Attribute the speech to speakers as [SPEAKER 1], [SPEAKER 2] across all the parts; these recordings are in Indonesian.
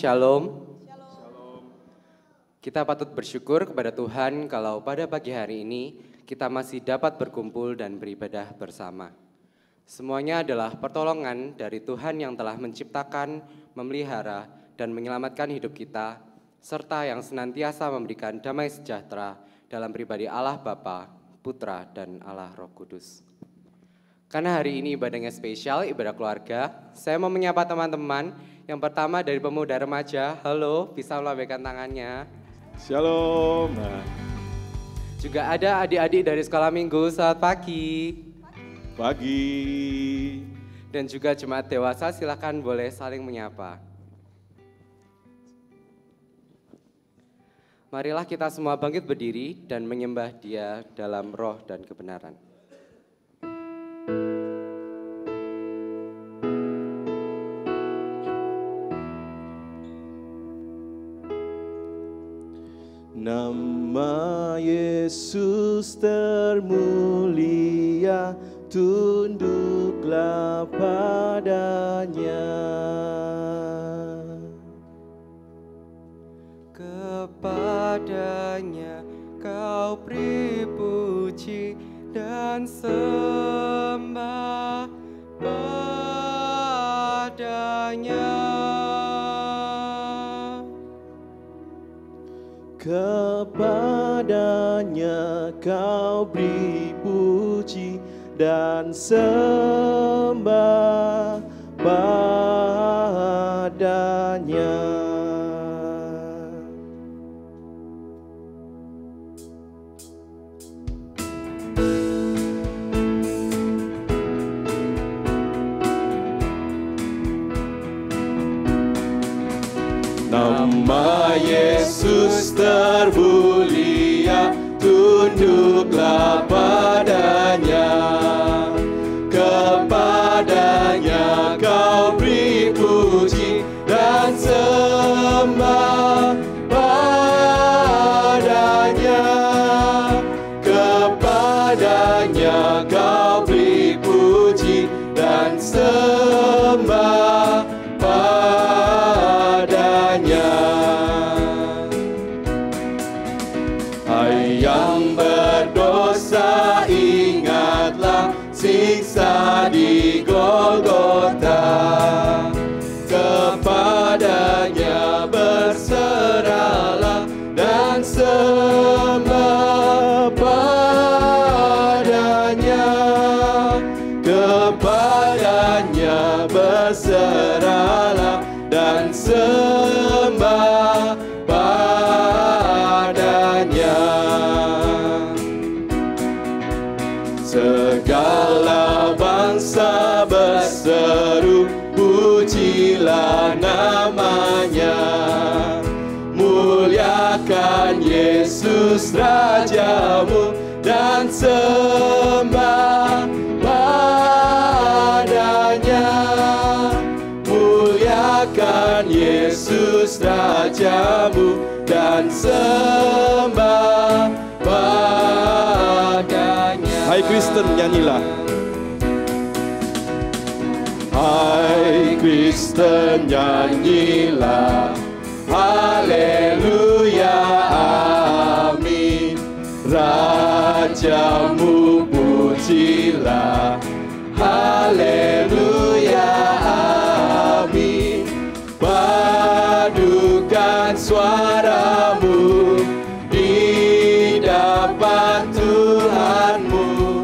[SPEAKER 1] Shalom. Kita patut bersyukur kepada Tuhan kalau pada pagi hari ini kita masih dapat berkumpul dan beribadah bersama. Semuanya adalah pertolongan dari Tuhan yang telah menciptakan, memelihara, dan menyelamatkan hidup kita, serta yang senantiasa memberikan damai sejahtera dalam pribadi Allah Bapa, Putra, dan Allah Roh Kudus. Karena hari ini ibadahnya spesial, ibadah keluarga, saya mau menyapa teman-teman. Yang pertama dari pemuda remaja, halo, bisa melambaikan tangannya.
[SPEAKER 2] Shalom.
[SPEAKER 1] Juga ada adik-adik dari sekolah minggu, selamat pagi.
[SPEAKER 2] Pagi.
[SPEAKER 1] Dan juga jemaat dewasa, silakan boleh saling menyapa. Marilah kita semua bangkit berdiri dan menyembah Dia dalam roh dan kebenaran.
[SPEAKER 2] Nama Yesus termulia, tunduklah padanya.
[SPEAKER 1] Kepadanya kau beri puji dan sembah padanya.
[SPEAKER 2] Kepadanya kau beri puji dan sembah padanya. Nama Yesus termulia, tunduklah padanya. Kepadanya kau beri puji dan sembah padanya. Kepadanya kau beri puji dan sembah padanya. Hai yang berdosa, ingatlah siksa di Golgota. Kepadanya berserahlah dan sembah padanya. Kepadanya berserahlah dan sembah padanya. Segala bangsa berseru, pujilah namanya. Muliakan Yesus Rajamu dan sembah padanya. Muliakan Yesus Rajamu dan sembah padanya. Hai Kristen, nyanyilah. Hai Kristen, nyanyilah. Haleluya, amin. Rajamu pujilah. Haleluya, amin. Padukan suaramu di depan Tuhanmu.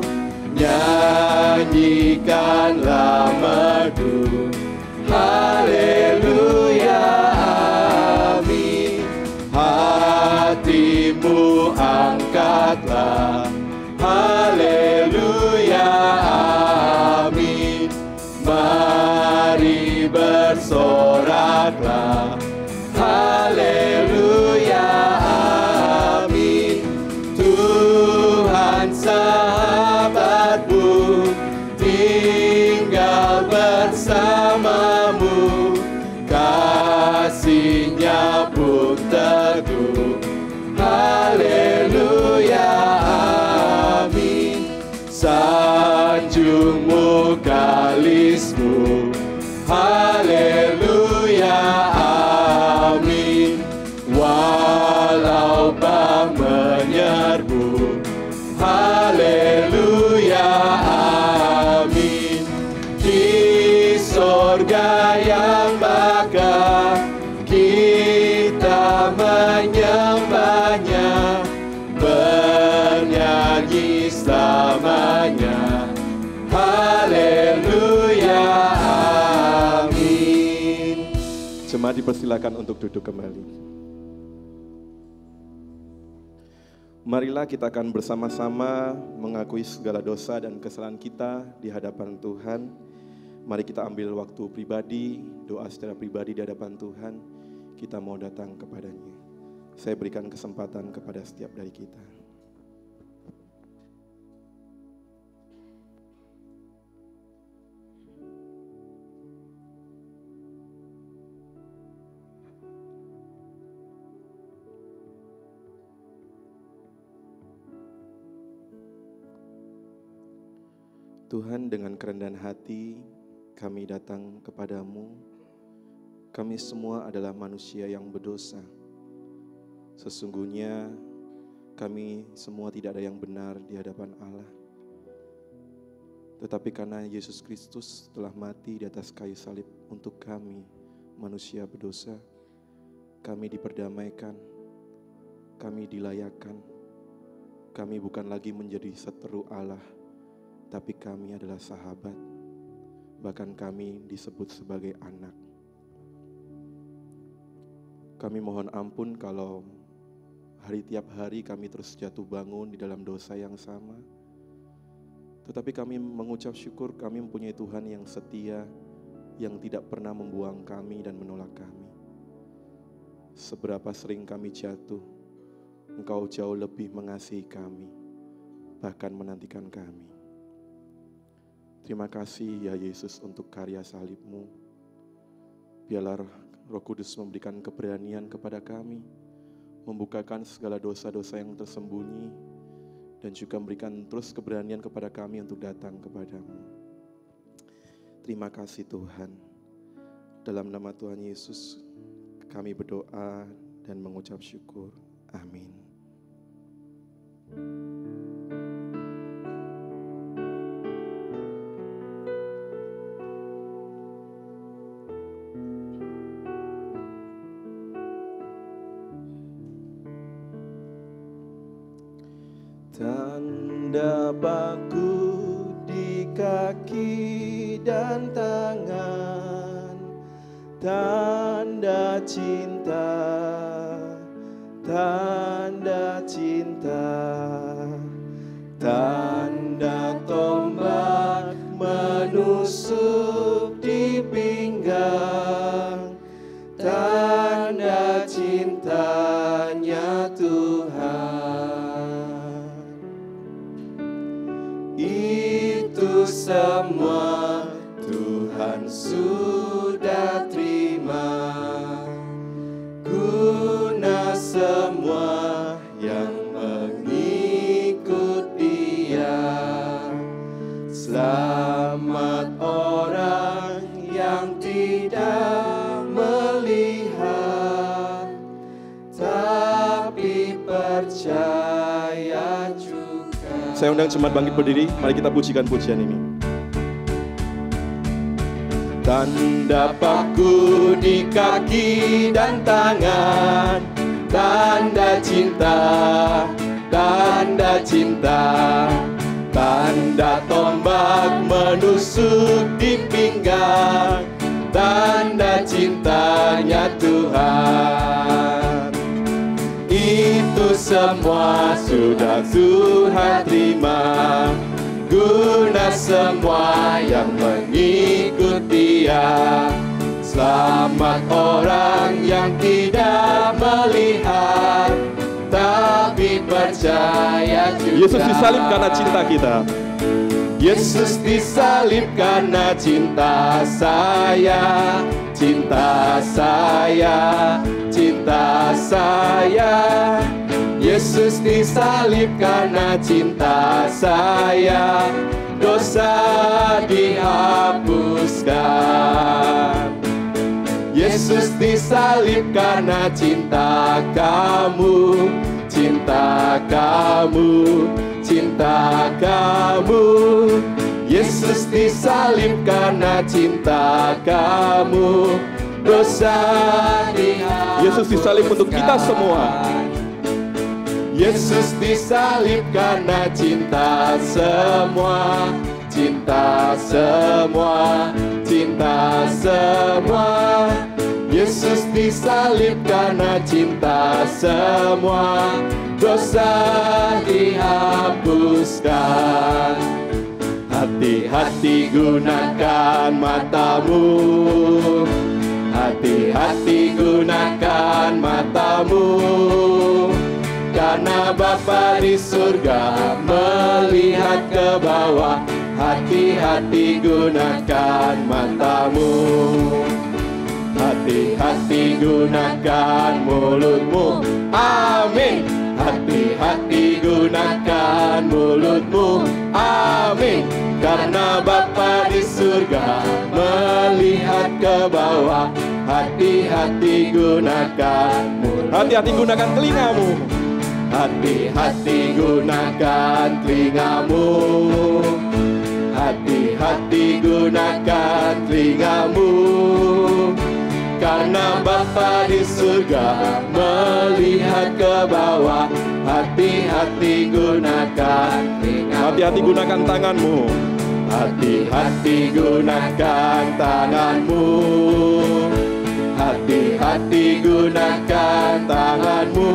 [SPEAKER 2] Nyanyikanlah merdu. Haleluya, amin. Hatimu angkatlah. Haleluya, amin. Mari bersoraklah. Haleluya, amin. Tuhan sahabatmu tinggal bersamamu. Kasih-Nya pun teguh. Haleluya, amin. Sanjung muka alismu. Haleluya, Jemaat dipersilakan untuk duduk kembali. Marilah kita akan bersama-sama mengakui segala dosa dan kesalahan kita di hadapan Tuhan. Mari kita ambil waktu pribadi, doa secara pribadi di hadapan Tuhan. Kita mau datang kepadanya. Saya berikan kesempatan kepada setiap dari kita. Tuhan, dengan kerendahan hati kami datang kepadamu. Kami semua adalah manusia yang berdosa. Sesungguhnya kami semua tidak ada yang benar di hadapan Allah. Tetapi karena Yesus Kristus telah mati di atas kayu salib untuk kami manusia berdosa, kami diperdamaikan, kami dilayakkan. Kami bukan lagi menjadi seteru Allah, tapi kami adalah sahabat, bahkan kami disebut sebagai anak. Kami mohon ampun kalau tiap hari kami terus jatuh bangun di dalam dosa yang sama. Tetapi kami mengucap syukur kami mempunyai Tuhan yang setia, yang tidak pernah membuang kami dan menolak kami. Seberapa sering kami jatuh, Engkau jauh lebih mengasihi kami, bahkan menantikan kami. Terima kasih ya Yesus untuk karya salib-Mu. Biarlah Roh Kudus memberikan keberanian kepada kami, membukakan segala dosa-dosa yang tersembunyi, dan juga memberikan terus keberanian kepada kami untuk datang kepadamu. Terima kasih Tuhan. Dalam nama Tuhan Yesus, kami berdoa dan mengucap syukur. Amin. Tanda paku di kaki dan tangan, tanda cinta, tanda cinta, tanda tombak menusuk di pinggang, tanda cintanya Tuhan. Itu semua Tuhan sudah terima, guna semua yang mengikut Dia. Selamat orang yang tidak melihat, tapi percaya juga. Saya undang jemaat bangkit berdiri, mari kita pujikan pujian ini. Tanda paku di kaki dan tangan, tanda cinta, tanda cinta, tanda tombak menusuk di pinggang, tanda cintanya Tuhan. Itu semua sudah Tuhan terima, guna semua yang mengikut Dia. Selamat orang yang tidak melihat, tapi percaya juga. Yesus disalib karena cinta kita. Yesus disalib karena cinta saya, cinta saya, cinta saya. Yesus disalib karena cinta saya, dosa dihapuskan. Yesus disalib karena cinta kamu, cinta kamu, cinta kamu. Yesus disalib karena cinta kamu, dosa dihapuskan. Yesus disalib untuk kita semua. Yesus disalib karena cinta semua, cinta semua, cinta semua. Yesus disalib karena cinta, semua dosa dihapuskan. Hati-hati gunakan matamu, hati-hati gunakan matamu, karena Bapa di surga melihat ke bawah. Hati-hati gunakan matamu, hati-hati gunakan mulutmu. Amin. Hati-hati gunakan mulutmu. Amin. Karena Bapa di surga melihat ke bawah. Hati-hati gunakan mulutmu. Hati-hati gunakan telingamu. Hati-hati gunakan telingamu. Hati-hati gunakan telingamu, karena Bapa di surga melihat ke bawah. Hati-hati gunakan telingamu. Hati-hati gunakan tanganmu. Hati-hati gunakan tanganmu. Hati-hati gunakan tanganmu,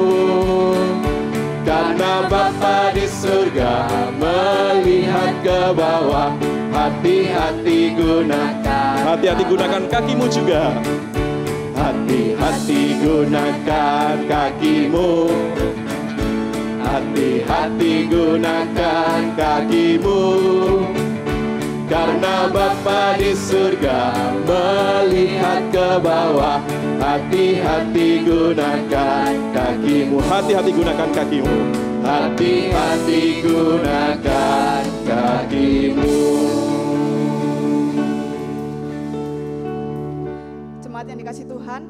[SPEAKER 2] karena Bapa di surga melihat ke bawah. Hati-hati gunakan. Hati-hati gunakan kakimu juga. Hati-hati gunakan kakimu. Hati-hati gunakan kakimu, karena Bapa di surga melihat ke bawah. Hati-hati gunakan kakimu. Hati-hati gunakan kakimu. Hati-hati gunakan kakimu.
[SPEAKER 3] Jemaat yang dikasihi Tuhan,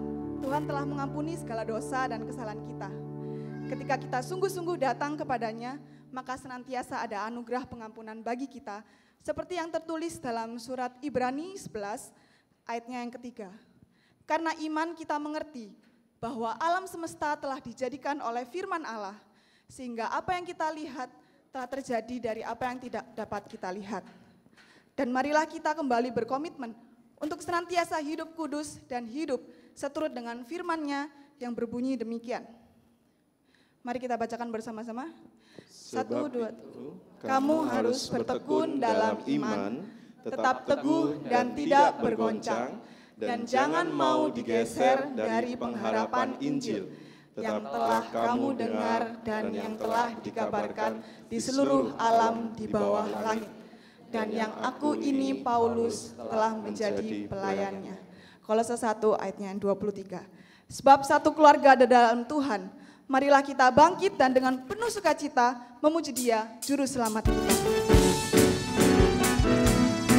[SPEAKER 3] Tuhan telah mengampuni segala dosa dan kesalahan kita. Ketika kita sungguh-sungguh datang kepadanya, maka senantiasa ada anugerah pengampunan bagi kita, seperti yang tertulis dalam surat Ibrani 11 ayatnya yang ketiga. Karena iman kita mengerti bahwa alam semesta telah dijadikan oleh firman Allah, sehingga apa yang kita lihat telah terjadi dari apa yang tidak dapat kita lihat. Dan marilah kita kembali berkomitmen untuk senantiasa hidup kudus dan hidup seturut dengan firman-Nya yang berbunyi demikian. Mari kita bacakan bersama-sama. 1, 2, 3. Kamu harus bertekun dalam iman, tetap teguh dan tidak bergoncang, dan jangan mau digeser dari pengharapan Injil yang telah kamu dengar dan yang telah dikabarkan di seluruh alam di bawah langit, dan yang aku ini Paulus telah menjadi pelayannya. Kolose 1 ayatnya 23. Sebab satu keluarga ada dalam Tuhan, marilah kita bangkit dan dengan penuh sukacita memuji Dia juru selamat kita.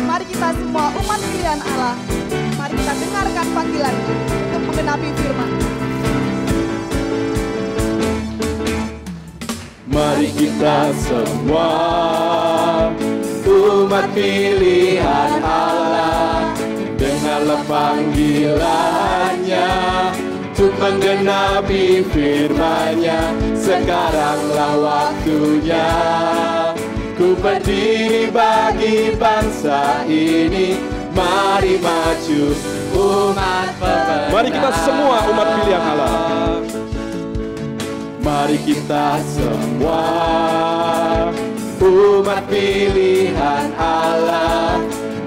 [SPEAKER 3] Mari kita semua umat pilihan Allah, mari kita dengarkan panggilannya untuk menggenapi firman.
[SPEAKER 2] Mari kita semua umat pilihan Allah, dengarlah panggilannya untuk menggenapi firman-Nya. Sekaranglah waktunya, ku berdiri bagi bangsa ini. Mari maju umat pemenang. Mari kita semua umat pilihan Allah. Mari kita semua umat pilihan Allah,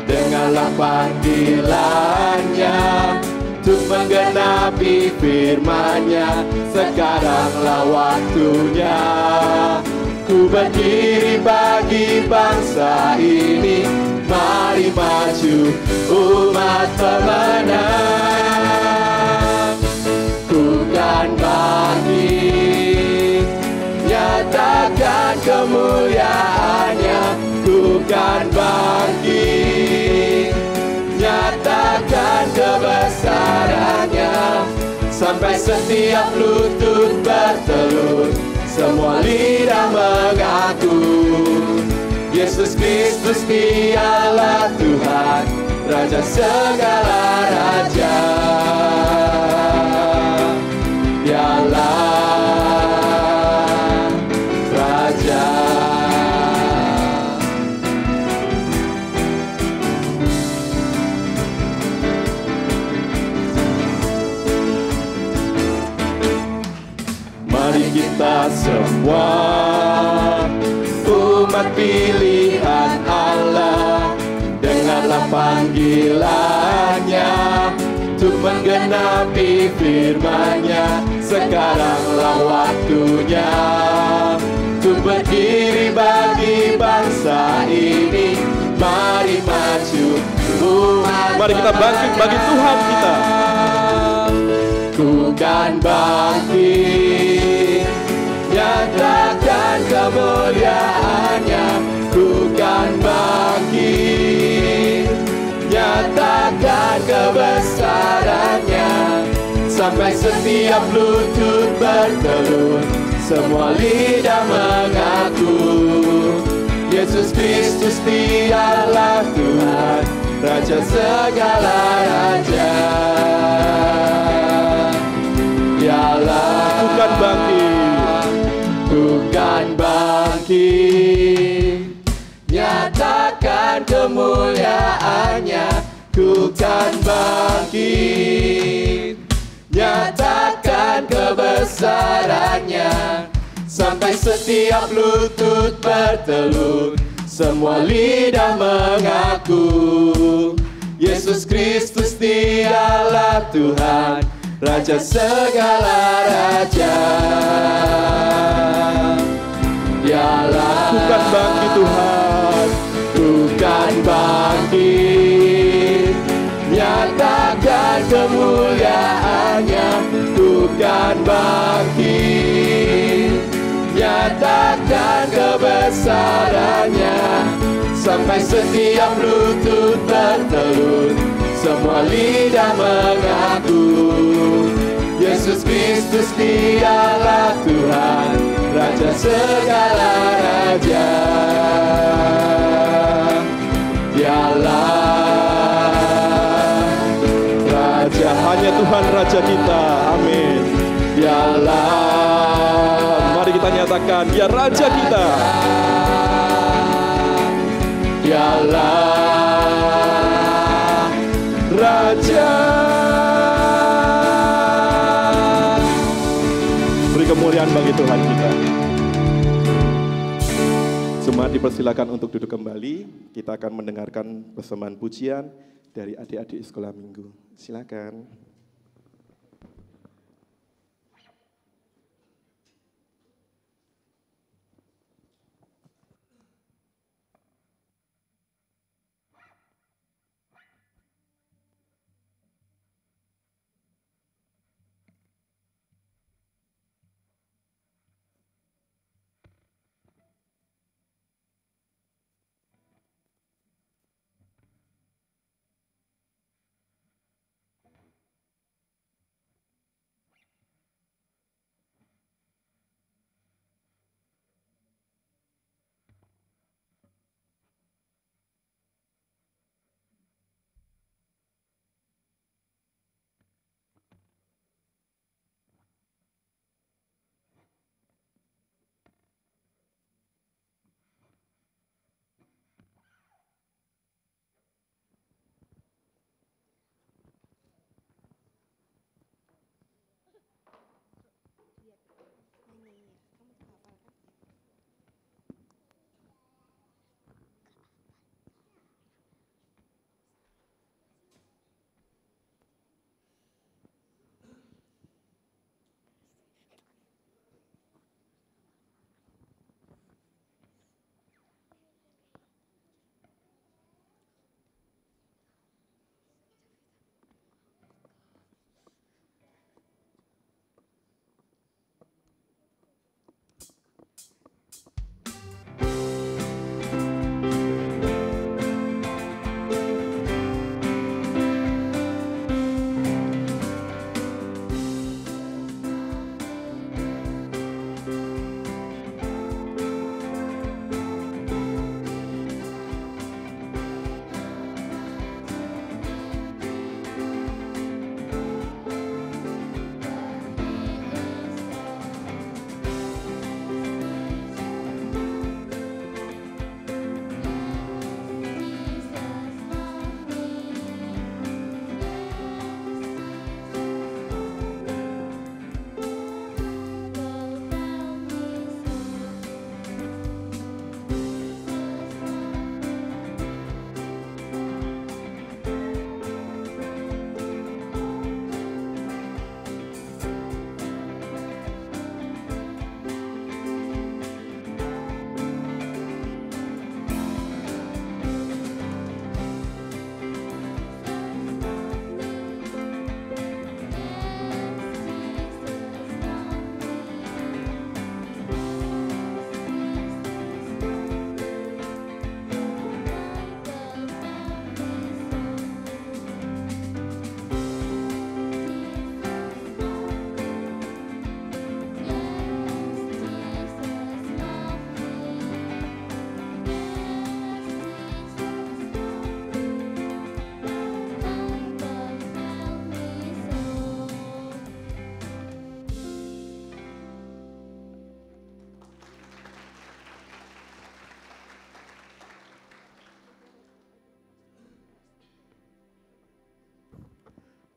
[SPEAKER 2] dengarlah panggilannya untuk menggenapi firman-Nya. Sekaranglah waktunya, ku berdiri bagi bangsa ini. Mari maju umat pemenang. Ku kan bangkit, nyatakan kemuliaan-Nya. Ku kan bangkit, nyatakan kebesaran-Nya, sampai setiap lutut bertelur, semua lidah mengaku Yesus Kristus Dialah Tuhan, Raja segala raja. Dialah Raja. semua umat pilihan Allah. Dengarlah panggilannya untuk menggenapi firman-Nya. Sekaranglah waktunya untuk berdiri bagi bangsa ini. Mari maju umat, mari kita bangkit bagi Tuhan kita. Ku kan bangkit, nyatakan kemuliaan-Nya. Ku kan bangkit, nyatakan kebesaran-Nya. Sampai setiap lutut bertelur, semua lidah mengaku Yesus Kristus dialah Tuhan, Raja segala raja. Dialah bukan bangkit, bukan bangkit, nyatakan kemuliaan-Nya. Ku kan bangkit, nyatakan kebesaran-Nya. Sampai setiap lutut bertelur, semua lidah mengaku Yesus Kristus dialah Tuhan, Raja segala raja. Dialah bukan bangkit Tuhan, bukan bangkit, nyatakan kemuliaan-Nya. Bukan bangkit, nyatakan kebesaran-Nya. Sampai setiap lutut bertelur, semua lidah mengaku Yesus Kristus dialah Tuhan, Raja segala raja. Dialah Raja, hanya Tuhan Raja kita. Amin. Dialah, mari kita nyatakan, Dia Raja kita. Dialah Raja. Beri kemuliaan bagi Tuhan kita. Jemaat dipersilakan untuk duduk kembali. Kita akan mendengarkan persembahan pujian dari adik-adik sekolah minggu. Silakan.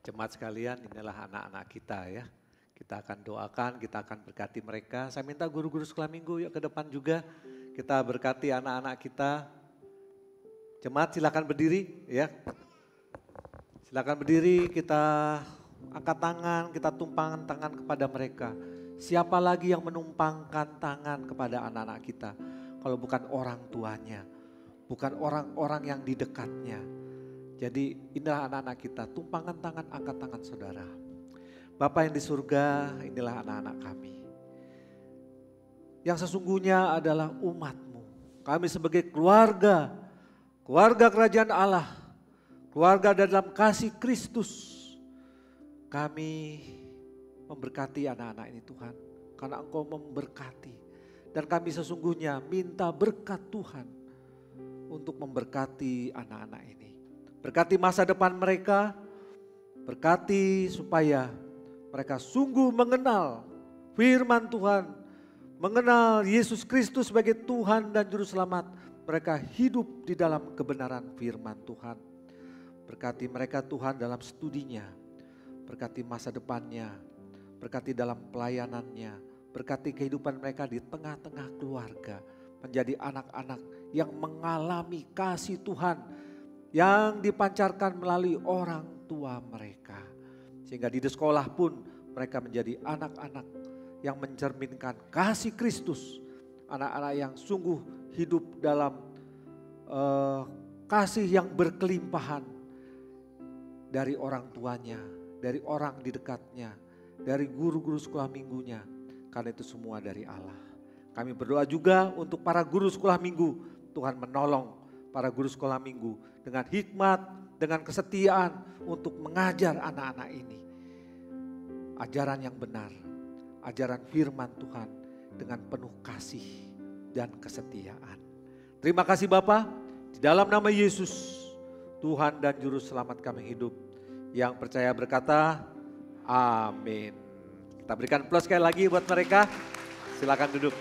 [SPEAKER 4] Jemaat sekalian, inilah anak-anak kita ya. Kita akan doakan, kita akan berkati mereka. Saya minta guru-guru sekolah minggu yuk ke depan juga. Kita berkati anak-anak kita. Jemaat silakan berdiri ya. Silakan berdiri, kita angkat tangan, kita tumpangkan tangan kepada mereka. Siapa lagi yang menumpangkan tangan kepada anak-anak kita? Kalau bukan orang tuanya, bukan orang-orang yang di dekatnya. Jadi inilah anak-anak kita, tumpangkan tangan, angkat tangan saudara. Bapa yang di surga, inilah anak-anak kami. Yang sesungguhnya adalah umat-Mu. Kami sebagai keluarga, keluarga kerajaan Allah, keluarga dalam kasih Kristus. Kami memberkati anak-anak ini Tuhan, karena Engkau memberkati. Dan kami sesungguhnya minta berkat Tuhan untuk memberkati anak-anak ini. Berkati masa depan mereka, berkati supaya mereka sungguh mengenal firman Tuhan, mengenal Yesus Kristus sebagai Tuhan dan Juru Selamat. Mereka hidup di dalam kebenaran firman Tuhan. Berkati mereka Tuhan dalam studinya, berkati masa depannya, berkati dalam pelayanannya, berkati kehidupan mereka di tengah-tengah keluarga. Menjadi anak-anak yang mengalami kasih Tuhan yang dipancarkan melalui orang tua mereka. Sehingga di sekolah pun mereka menjadi anak-anak yang mencerminkan kasih Kristus. Anak-anak yang sungguh hidup dalam kasih yang berkelimpahan dari orang tuanya, dari orang di dekatnya, dari guru-guru sekolah minggunya. Karena itu semua dari Allah. Kami berdoa juga untuk para guru sekolah minggu. Tuhan menolong para guru sekolah minggu dengan hikmat, dengan kesetiaan untuk mengajar anak-anak ini. Ajaran yang benar, ajaran firman Tuhan dengan penuh kasih dan kesetiaan. Terima kasih Bapa, di dalam nama Yesus, Tuhan dan Juru Selamat kami hidup. Yang percaya berkata, amin. Kita berikan aplaus sekali lagi buat mereka. Silakan duduk.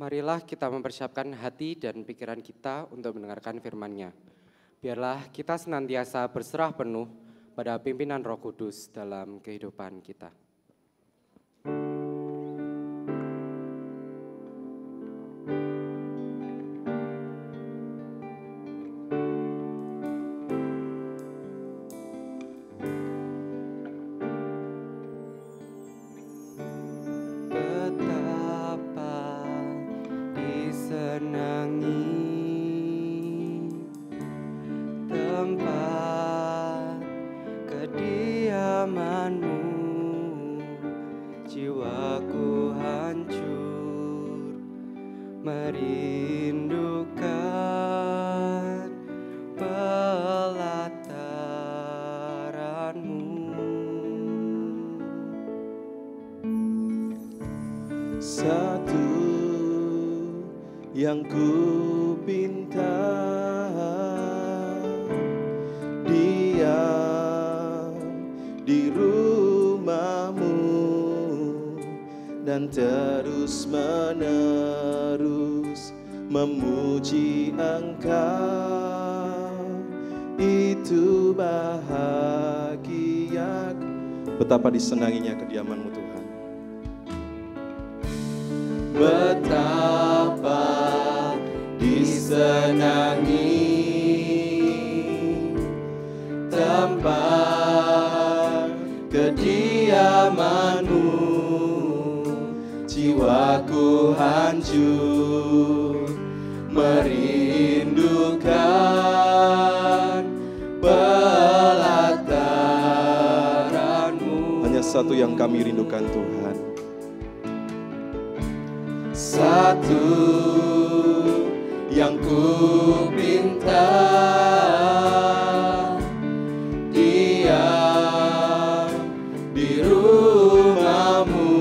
[SPEAKER 1] Marilah kita mempersiapkan hati dan pikiran kita untuk mendengarkan firman-Nya. Biarlah kita senantiasa berserah penuh pada pimpinan Roh Kudus dalam kehidupan kita.
[SPEAKER 2] Satu yang ku pinta, diam di rumah-Mu dan terus menerus memuji Engkau, itu bahagia. Betapa disenanginya kediaman-Mu Tuhan. Betapa disenangi tempat kediaman-Mu, jiwaku hancur merindukan pelataran-Mu. Hanya satu yang kami rindukan Tuhan, Satu yang ku pinta, diam di rumahmu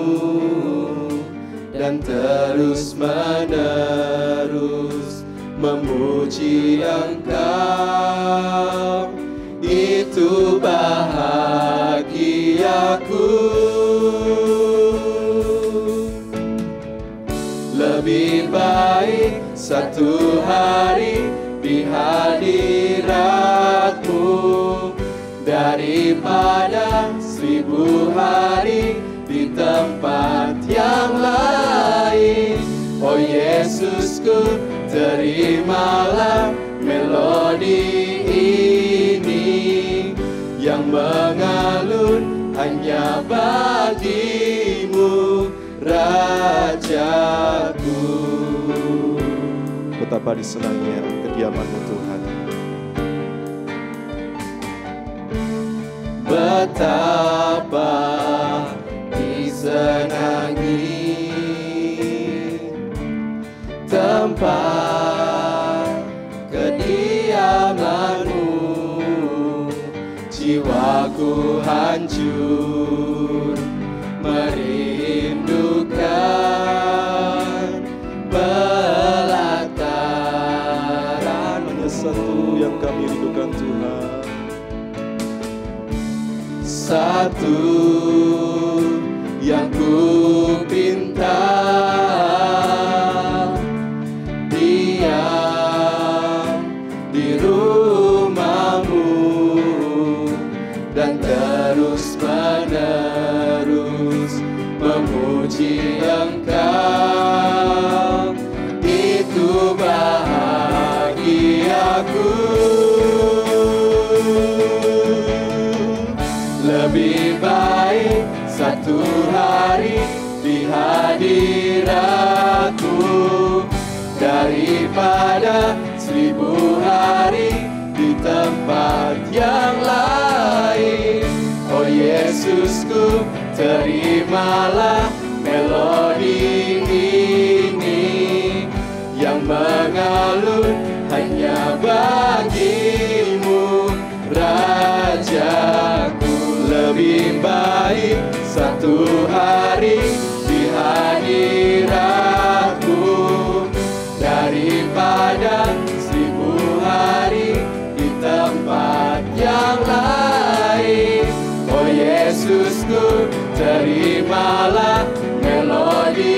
[SPEAKER 2] dan terus menerus memuji Engkau. Itu bahagiaku. Lebih baik satu hari di hadirat-Mu daripada 1000 hari di tempat yang lain. Oh Yesusku, terimalah melodi ini yang mengalun hanya bagi-Mu, Rajaku. Betapa disenangnya kediaman-Mu Tuhan. Betapa disenangi tempat kediaman-Mu. Jiwaku hancur merindukan pelataran. Hanya satu yang kami rindukan Tuhan. Satu yang ku pinta, diam di rumah-Mu dan terus menerus memuji Engkau. Itu bahagiaku. Lebih baik satu hari di hadirat-Mu daripada 1000 hari di tempat yang lain. Oh Yesusku, terimalah melodi ini yang mengalun hanya bagi-Mu, Rajaku. Lebih baik satu hari di hadirat-Mu daripada 1000 hari di tempat yang lain. Oh Yesusku, terimalah melodi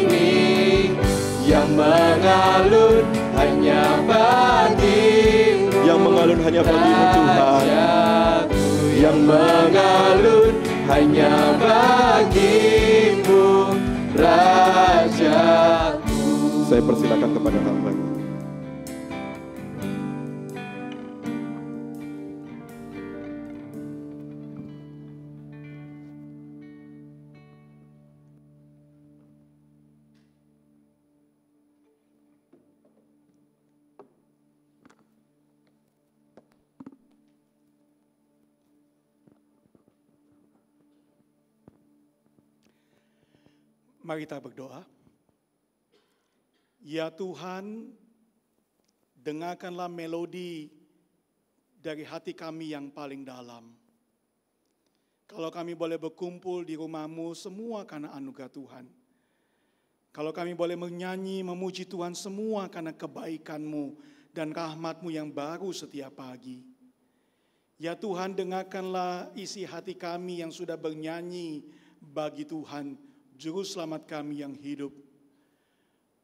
[SPEAKER 2] ini yang mengalun hanya bagi-Mu, yang mengalun hanya bagi-Mu Tuhan, yang mengalun hanya bagi-Mu, Rajaku. Saya persilakan kepada hamba.
[SPEAKER 5] Mari kita berdoa. Ya Tuhan, dengarkanlah melodi dari hati kami yang paling dalam. Kalau kami boleh berkumpul di rumah-Mu, semua karena anugerah Tuhan. Kalau kami boleh menyanyi, memuji Tuhan, semua karena kebaikan-Mu dan rahmat-Mu yang baru setiap pagi. Ya Tuhan, dengarkanlah isi hati kami yang sudah bernyanyi bagi Tuhan, Juru Selamat kami yang hidup.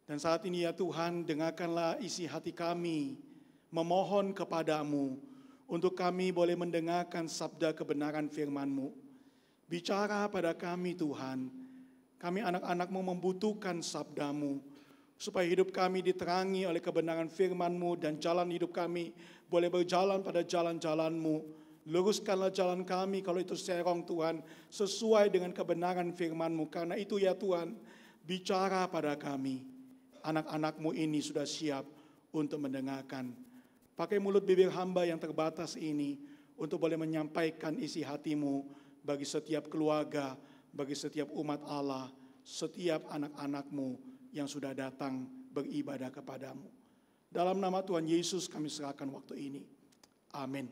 [SPEAKER 5] Dan saat ini ya Tuhan, dengarkanlah isi hati kami, memohon kepadamu, untuk kami boleh mendengarkan sabda kebenaran firman-Mu. Bicara pada kami Tuhan, kami anak-anak-Mu membutuhkan sabda-Mu, supaya hidup kami diterangi oleh kebenaran firman-Mu, dan jalan hidup kami boleh berjalan pada jalan-jalan-Mu. Luruskanlah jalan kami kalau itu serong Tuhan, sesuai dengan kebenaran firman-Mu. Karena itu ya Tuhan, bicara pada kami. Anak-anak-Mu ini sudah siap untuk mendengarkan. Pakai mulut bibir hamba yang terbatas ini untuk boleh menyampaikan isi hati-Mu bagi setiap keluarga, bagi setiap umat Allah, setiap anak-anak-Mu yang sudah datang beribadah kepadamu. Dalam nama Tuhan Yesus kami serahkan waktu ini. Amin.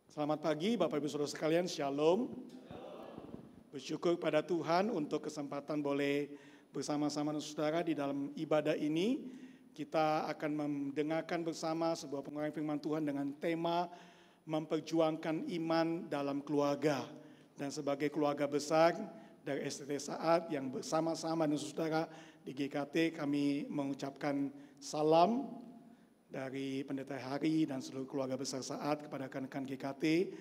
[SPEAKER 5] Selamat pagi Bapak Ibu Saudara sekalian, Shalom. Bersyukur pada Tuhan untuk kesempatan boleh bersama-sama saudara di dalam ibadah ini. Kita akan mendengarkan bersama sebuah pengurahan firman Tuhan dengan tema memperjuangkan iman dalam keluarga. Dan sebagai keluarga besar dari STT Saat yang bersama-sama dengan saudara di GKT, kami mengucapkan salam dari Pendeta Hari dan seluruh keluarga besar Saat kepada rekan-rekan GKT.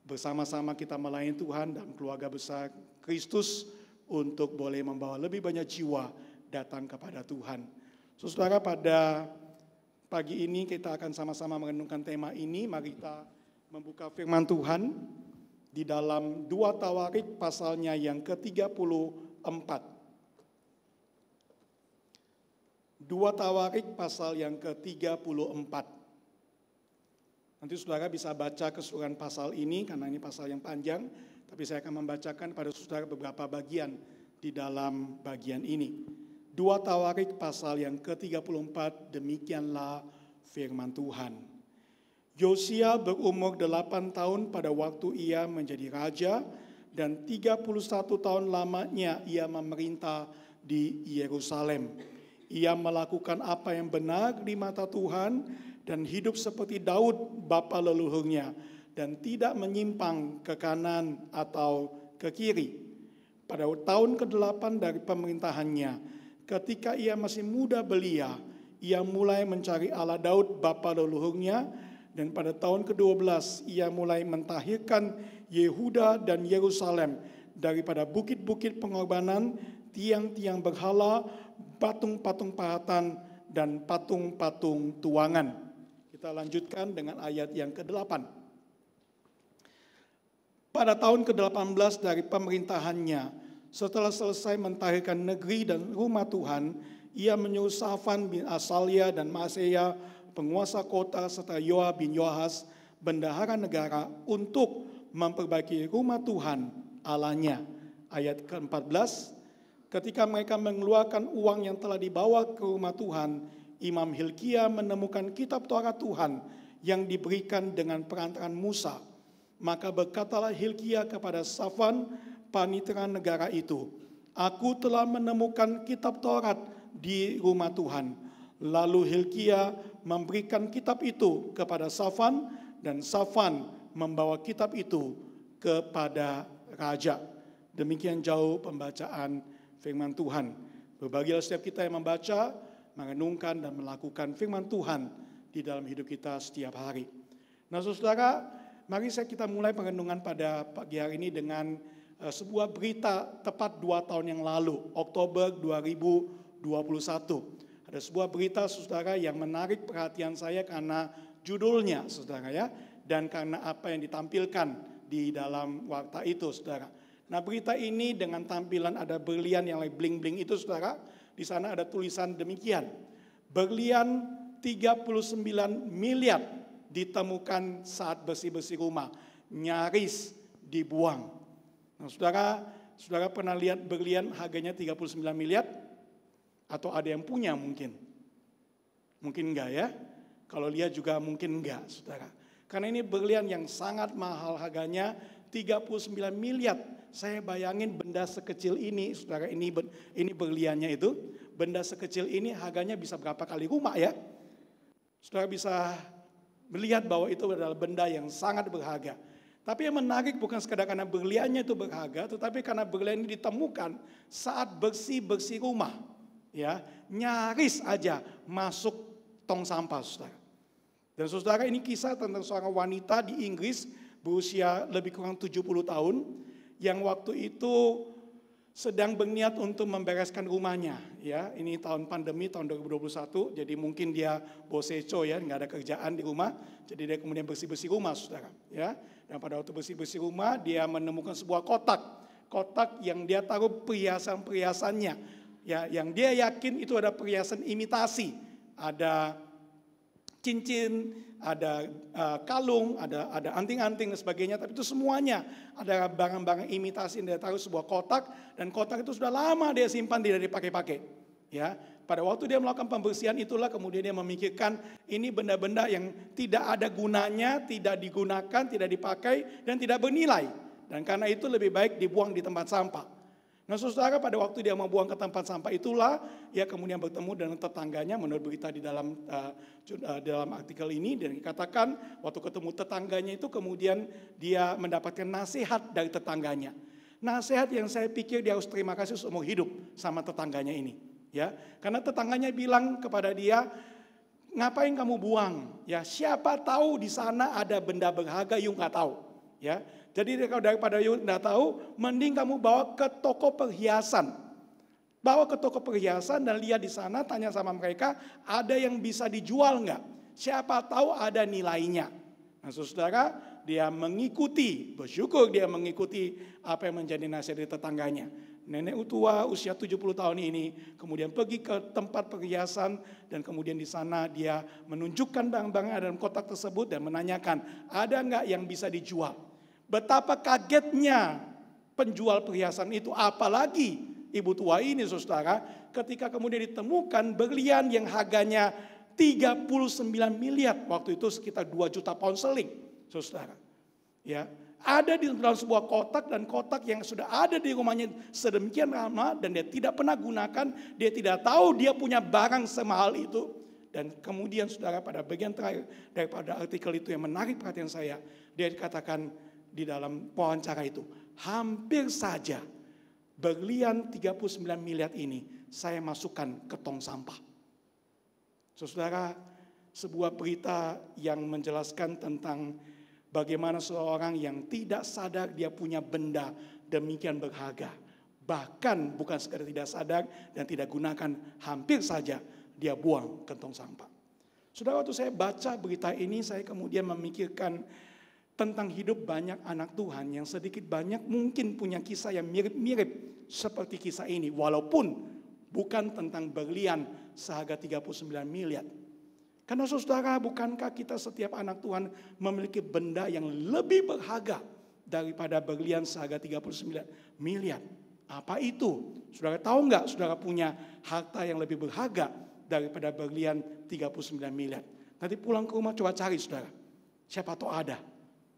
[SPEAKER 5] Bersama-sama kita melayani Tuhan dan keluarga besar Kristus untuk boleh membawa lebih banyak jiwa datang kepada Tuhan. Saudara, pada pagi ini kita akan sama-sama merenungkan tema ini. Mari kita membuka firman Tuhan di dalam 2 Tawarik pasalnya yang ke-34. 2 Tawarik pasal yang ke-34. Nanti saudara bisa baca keseluruhan pasal ini karena ini pasal yang panjang, tapi saya akan membacakan pada saudara beberapa bagian di dalam bagian ini. 2 Tawarik pasal yang ke-34, demikianlah firman Tuhan. Yosia berumur 8 tahun pada waktu ia menjadi raja dan 31 tahun lamanya ia memerintah di Yerusalem. Ia melakukan apa yang benar di mata Tuhan dan hidup seperti Daud bapa leluhurnya dan tidak menyimpang ke kanan atau ke kiri. Pada tahun ke-8 dari pemerintahannya, ketika ia masih muda belia, ia mulai mencari Allah Daud bapa leluhurnya. Dan pada tahun ke-12 ia mulai mentahirkan Yehuda dan Yerusalem daripada bukit-bukit pengorbanan, tiang-tiang berhala, patung-patung pahatan, dan patung-patung tuangan. Kita lanjutkan dengan ayat yang ke-8. Pada tahun ke-18 dari pemerintahannya, setelah selesai mentahirkan negeri dan rumah Tuhan, ia menyuruh Safan bin Asalia dan Maaseya, penguasa kota, serta Yoab bin Yoahas, bendahara negara, untuk memperbaiki rumah Tuhan Allahnya. Ayat ke-14, ketika mereka mengeluarkan uang yang telah dibawa ke rumah Tuhan, Imam Hilkia menemukan kitab Taurat Tuhan yang diberikan dengan perantaran Musa. Maka berkatalah Hilkia kepada Safan, panitera negara itu, "Aku telah menemukan kitab Taurat di rumah Tuhan." Lalu Hilkia memberikan kitab itu kepada Safan dan Safan membawa kitab itu kepada raja. Demikian jauh pembacaan firman Tuhan. Berbahagialah setiap kita yang membaca, merenungkan dan melakukan firman Tuhan di dalam hidup kita setiap hari. Nah saudara, mari kita mulai perenungan pada pagi hari ini dengan sebuah berita tepat 2 tahun yang lalu, Oktober 2021. Ada sebuah berita saudara yang menarik perhatian saya karena judulnya saudara ya, dan karena apa yang ditampilkan di dalam warta itu saudara. Nah berita ini dengan tampilan ada berlian yang lagi bling-bling itu saudara, di sana ada tulisan demikian, berlian 39 miliar ditemukan saat bersih-bersih rumah, nyaris dibuang. Nah saudara pernah lihat berlian harganya 39 miliar? Atau ada yang punya mungkin? Mungkin enggak ya. Kalau lihat juga mungkin enggak saudara. Karena ini berlian yang sangat mahal harganya 39 miliar. Saya bayangin benda sekecil ini saudara, ini berliannya itu. Benda sekecil ini harganya bisa berapa kali rumah ya. Saudara bisa melihat bahwa itu adalah benda yang sangat berharga. Tapi yang menarik bukan sekadar karena berliannya itu berharga, tetapi karena berlian ini ditemukan saat bersih-bersih rumah. Ya, nyaris aja masuk tong sampah saudara. Dan saudara, ini kisah tentang seorang wanita di Inggris berusia lebih kurang 70 tahun yang waktu itu sedang berniat untuk membereskan rumahnya. Ya, ini tahun pandemi tahun 2021, jadi mungkin dia boseco ya, nggak ada kerjaan di rumah, jadi dia kemudian bersih-bersih rumah saudara. Ya, dan pada waktu bersih-bersih rumah dia menemukan sebuah kotak yang dia taruh perhiasan-perhiasannya. Ya, yang dia yakin itu ada perhiasan imitasi, ada cincin, ada kalung, ada anting-anting dan sebagainya. Tapi itu semuanya ada barang-barang imitasi yang dia taruh sebuah kotak. Dan kotak itu sudah lama dia simpan, tidak dipakai-pakai. Ya, pada waktu dia melakukan pembersihan itulah kemudian dia memikirkan ini benda-benda yang tidak ada gunanya, tidak digunakan, tidak dipakai, dan tidak bernilai. Dan karena itu lebih baik dibuang di tempat sampah. Nah saudara, pada waktu dia mau buang ke tempat sampah itulah ia kemudian bertemu dengan tetangganya. Menurut berita di dalam artikel ini, dan dikatakan waktu ketemu tetangganya itu kemudian dia mendapatkan nasihat dari tetangganya. Nasihat yang saya pikir dia harus terima kasih seumur hidup sama tetangganya ini. Ya, karena tetangganya bilang kepada dia, ngapain kamu buang? Ya, siapa tahu di sana ada benda berharga, you nggak tahu. Ya, jadi daripada you nggak tahu, mending kamu bawa ke toko perhiasan. Bawa ke toko perhiasan dan lihat di sana, tanya sama mereka, ada yang bisa dijual nggak? Siapa tahu ada nilainya. Nah, saudara, dia mengikuti, bersyukur dia mengikuti apa yang menjadi nasihat dari tetangganya. Nenek tua usia 70 tahun ini kemudian pergi ke tempat perhiasan dan kemudian di sana dia menunjukkan barang-barang dalam kotak tersebut dan menanyakan, ada nggak yang bisa dijual? Betapa kagetnya penjual perhiasan itu, apalagi ibu tua ini saudara, ketika kemudian ditemukan berlian yang harganya 39 miliar, waktu itu sekitar 2 juta pound sterling, saudara. Ya, ada di dalam sebuah kotak, dan kotak yang sudah ada di rumahnya sedemikian lama dan dia tidak pernah gunakan, dia tidak tahu dia punya barang semahal itu. Dan kemudian saudara, pada bagian terakhir daripada artikel itu yang menarik perhatian saya, dia dikatakan di dalam wawancara itu, hampir saja berlian 39 miliar ini saya masukkan ke tong sampah. Saudara, sebuah berita yang menjelaskan tentang bagaimana seorang yang tidak sadar dia punya benda demikian berharga. Bahkan bukan sekadar tidak sadar dan tidak gunakan, hampir saja dia buang ke tong sampah. Saudara, waktu saya baca berita ini, saya kemudian memikirkan tentang hidup banyak anak Tuhan yang sedikit banyak mungkin punya kisah yang mirip-mirip seperti kisah ini. Walaupun bukan tentang berlian seharga 39 miliar. Karena saudara, bukankah kita setiap anak Tuhan memiliki benda yang lebih berharga daripada berlian seharga 39 miliar? Apa itu? Saudara tahu nggak saudara punya harta yang lebih berharga daripada berlian 39 miliar? Nanti pulang ke rumah coba cari saudara. Siapa tahu ada.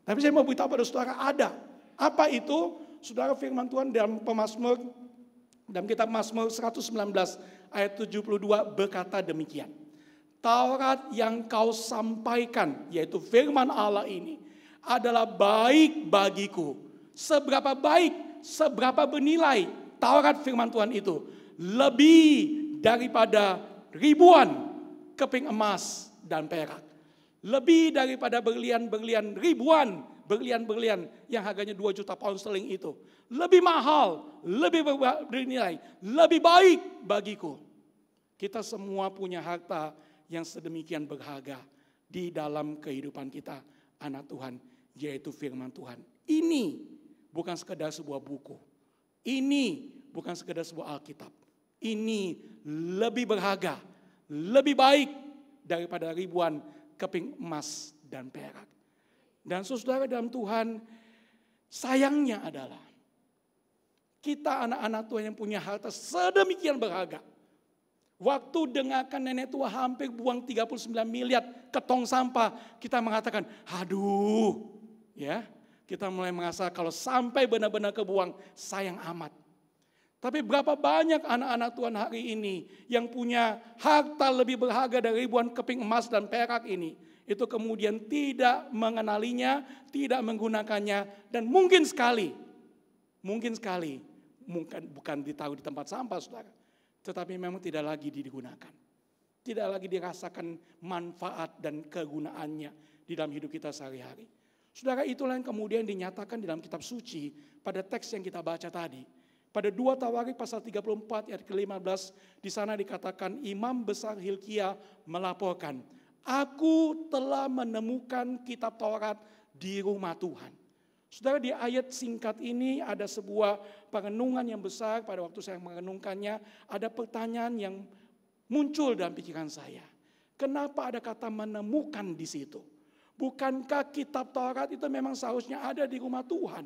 [SPEAKER 5] Tapi saya mau beritahu pada saudara, ada. Apa itu? Saudara, firman Tuhan dalam dalam kitab Mazmur 119 ayat 72 berkata demikian. Taurat yang kau sampaikan, yaitu firman Allah ini, adalah baik bagiku. Seberapa baik, seberapa bernilai Taurat firman Tuhan itu. Lebih daripada ribuan keping emas dan perak. Lebih daripada berlian-berlian, ribuan berlian-berlian yang harganya 2 juta pound sterling itu. Lebih mahal, lebih bernilai, lebih baik bagiku. Kita semua punya harta yang sedemikian berharga di dalam kehidupan kita, anak Tuhan, yaitu firman Tuhan. Ini bukan sekedar sebuah buku. Ini bukan sekedar sebuah Alkitab. Ini lebih berharga, lebih baik daripada ribuan keping emas dan perak. Dan saudara dalam Tuhan, sayangnya adalah kita anak-anak Tuhan yang punya harta sedemikian berharga. Waktu dengarkan nenek tua hampir buang 39 miliar ke tong sampah, kita mengatakan, aduh, ya, kita mulai merasa kalau sampai benar-benar kebuang, sayang amat. Tapi berapa banyak anak-anak Tuhan hari ini yang punya harta lebih berharga dari ribuan keping emas dan perak ini, itu kemudian tidak mengenalinya, tidak menggunakannya, dan mungkin sekali, bukan ditaruh di tempat sampah, saudara. Tetapi memang tidak lagi digunakan. Tidak lagi dirasakan manfaat dan kegunaannya di dalam hidup kita sehari-hari. Saudara, itulah yang kemudian dinyatakan di dalam kitab suci pada teks yang kita baca tadi. Pada 2 Tawarik pasal 34 ayat ke-15, di sana dikatakan Imam Besar Hilkia melaporkan, aku telah menemukan kitab Taurat di rumah Tuhan. Saudara, di ayat singkat ini ada sebuah perenungan yang besar. Pada waktu saya merenungkannya, ada pertanyaan yang muncul dalam pikiran saya. Kenapa ada kata menemukan di situ? Bukankah kitab Taurat itu memang seharusnya ada di rumah Tuhan?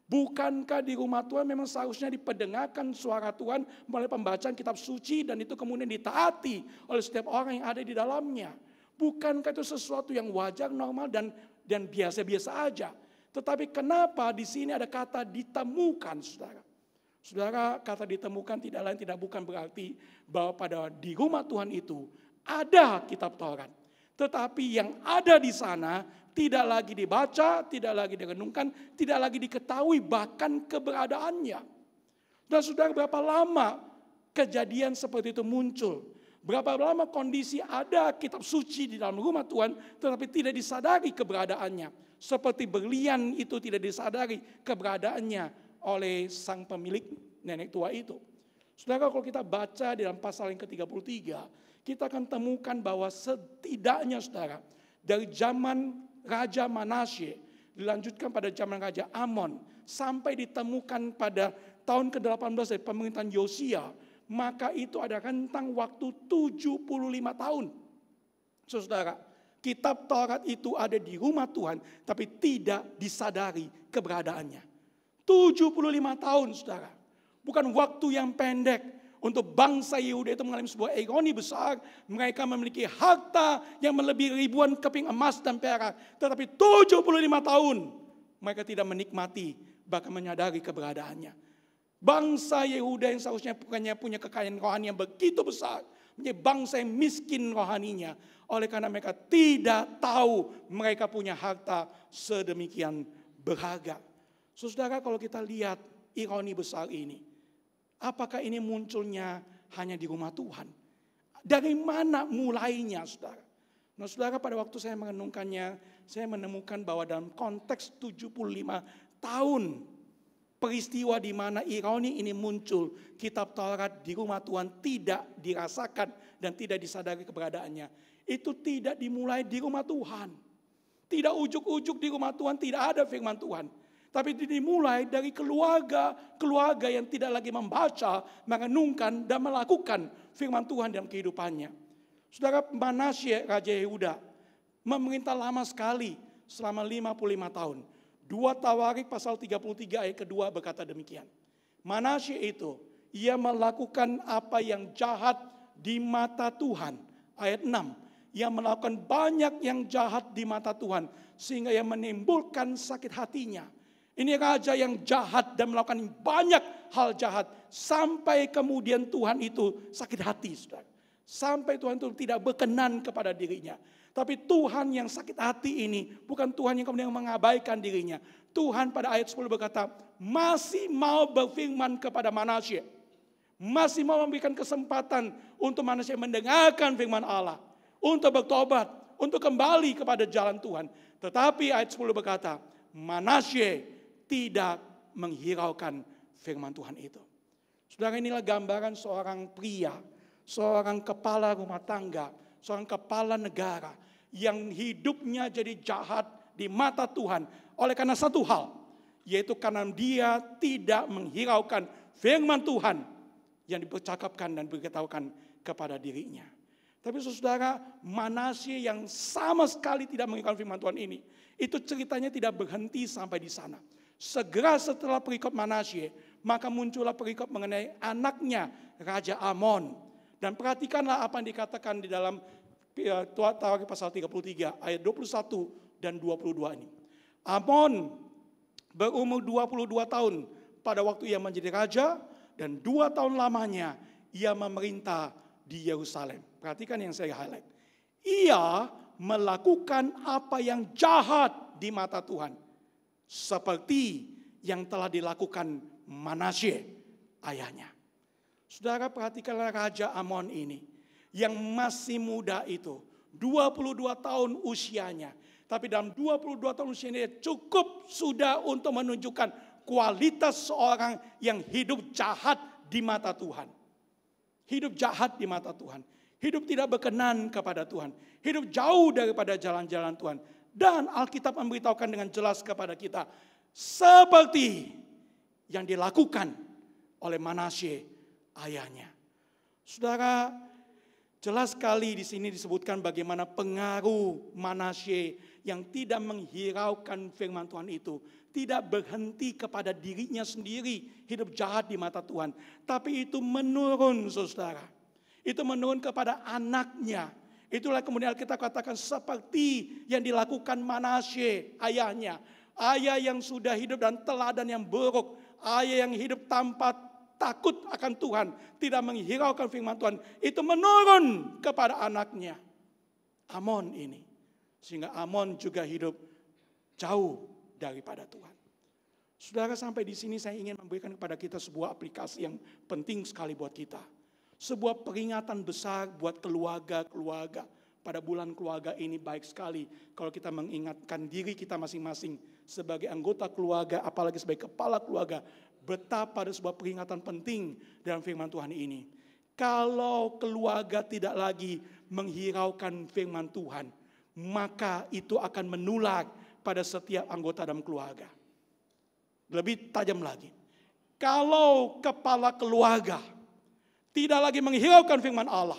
[SPEAKER 5] Bukankah di rumah Tuhan memang seharusnya diperdengarkan suara Tuhan melalui pembacaan kitab suci dan itu kemudian ditaati oleh setiap orang yang ada di dalamnya? Bukankah itu sesuatu yang wajar, normal dan biasa-biasa aja? Tetapi kenapa di sini ada kata ditemukan, saudara? Saudara, kata ditemukan tidak lain tidak bukan berarti bahwa di rumah Tuhan itu ada kitab Taurat. Tetapi yang ada di sana tidak lagi dibaca, tidak lagi direnungkan, tidak lagi diketahui bahkan keberadaannya. Dan saudara, berapa lama kejadian seperti itu muncul? Berapa lama kondisi ada kitab suci di dalam rumah Tuhan tetapi tidak disadari keberadaannya. Seperti berlian itu tidak disadari keberadaannya oleh sang pemilik nenek tua itu. Saudara, kalau kita baca di dalam pasal yang ke-33, kita akan temukan bahwa setidaknya saudara, dari zaman Raja Manasye, dilanjutkan pada zaman Raja Amon, sampai ditemukan pada tahun ke-18 dari pemerintahan Yosia, maka itu ada rentang waktu 75 tahun. Saudara, kitab Taurat itu ada di rumah Tuhan, tapi tidak disadari keberadaannya. 75 tahun, saudara. Bukan waktu yang pendek. Untuk bangsa Yehuda itu mengalami sebuah ironi besar. Mereka memiliki harta yang melebihi ribuan keping emas dan perak. Tetapi 75 tahun mereka tidak menikmati, bahkan menyadari keberadaannya. Bangsa Yehuda yang seharusnya punya kekayaan rohani yang begitu besar, menjadi bangsa yang miskin rohaninya. Oleh karena mereka tidak tahu mereka punya harta sedemikian berharga. Saudara, kalau kita lihat ironi besar ini, apakah ini munculnya hanya di rumah Tuhan? Dari mana mulainya, saudara? Nah, saudara, pada waktu saya merenungkannya, saya menemukan bahwa dalam konteks 75 tahun peristiwa di mana ironi ini muncul, kitab Taurat di rumah Tuhan tidak dirasakan dan tidak disadari keberadaannya. Itu tidak dimulai di rumah Tuhan. Tidak ujuk-ujuk di rumah Tuhan, tidak ada firman Tuhan. Tapi dimulai dari keluarga yang tidak lagi membaca, merenungkan, dan melakukan firman Tuhan dalam kehidupannya. Saudara, Manasye, Raja Yehuda, memerintah lama sekali selama 55 tahun. 2 Tawarik pasal 33 ayat kedua berkata demikian. Manasye itu, ia melakukan apa yang jahat di mata Tuhan. Ayat 6, ia melakukan banyak yang jahat di mata Tuhan, sehingga ia menimbulkan sakit hatinya. Ini raja yang jahat dan melakukan banyak hal jahat. Sampai kemudian Tuhan itu sakit hati, saudara. Sampai Tuhan itu tidak berkenan kepada dirinya. Tapi Tuhan yang sakit hati ini bukan Tuhan yang kemudian mengabaikan dirinya. Tuhan pada ayat 10 berkata, masih mau berfirman kepada Manasye. Masih mau memberikan kesempatan untuk Manasye mendengarkan firman Allah. Untuk bertobat, untuk kembali kepada jalan Tuhan. Tetapi ayat 10 berkata, Manasye tidak menghiraukan firman Tuhan itu. Saudara, inilah gambaran seorang pria, seorang kepala rumah tangga, seorang kepala negara yang hidupnya jadi jahat di mata Tuhan oleh karena satu hal, yaitu karena dia tidak menghiraukan firman Tuhan yang dipercakapkan dan diberitahukan kepada dirinya. Tapi saudara, Manasye yang sama sekali tidak menghiraukan firman Tuhan ini, itu ceritanya tidak berhenti sampai di sana. Segera setelah perikop Manasye, maka muncullah perikop mengenai anaknya Raja Amon. Dan perhatikanlah apa yang dikatakan di dalam Tawarik pasal 33 ayat 21 dan 22 ini. Amon berumur 22 tahun pada waktu ia menjadi raja, dan 2 tahun lamanya ia memerintah di Yerusalem. Perhatikan yang saya highlight. Ia melakukan apa yang jahat di mata Tuhan, seperti yang telah dilakukan Manasye ayahnya. Saudara, perhatikanlah Raja Amon ini yang masih muda itu, 22 tahun usianya. Tapi dalam 22 tahun usianya cukup sudah untuk menunjukkan kualitas seorang yang hidup jahat di mata Tuhan. Hidup jahat di mata Tuhan. Hidup tidak berkenan kepada Tuhan. Hidup jauh daripada jalan-jalan Tuhan. Dan Alkitab memberitahukan dengan jelas kepada kita, seperti yang dilakukan oleh Manasye ayahnya. Saudara, Jelas sekali di sini disebutkan bagaimana pengaruh Manasye yang tidak menghiraukan firman Tuhan itu. Tidak berhenti kepada dirinya sendiri, hidup jahat di mata Tuhan. Tapi itu menurun, saudara. Itu menurun kepada anaknya. Itulah kemudian kita katakan seperti yang dilakukan Manasye, ayahnya. Ayah yang sudah hidup dan teladan yang buruk. Ayah yang hidup tanpa takut akan Tuhan, tidak menghiraukan firman Tuhan, itu menurun kepada anaknya, Amon ini. Sehingga Amon juga hidup jauh daripada Tuhan. Saudara, sampai di sini saya ingin memberikan kepada kita sebuah aplikasi yang penting sekali buat kita. Sebuah peringatan besar buat keluarga-keluarga. Pada bulan keluarga ini baik sekali kalau kita mengingatkan diri kita masing-masing sebagai anggota keluarga, apalagi sebagai kepala keluarga, betapa ada sebuah peringatan penting dalam firman Tuhan ini. Kalau keluarga tidak lagi menghiraukan firman Tuhan, maka itu akan menular pada setiap anggota dalam keluarga. Lebih tajam lagi, kalau kepala keluarga tidak lagi menghiraukan firman Allah,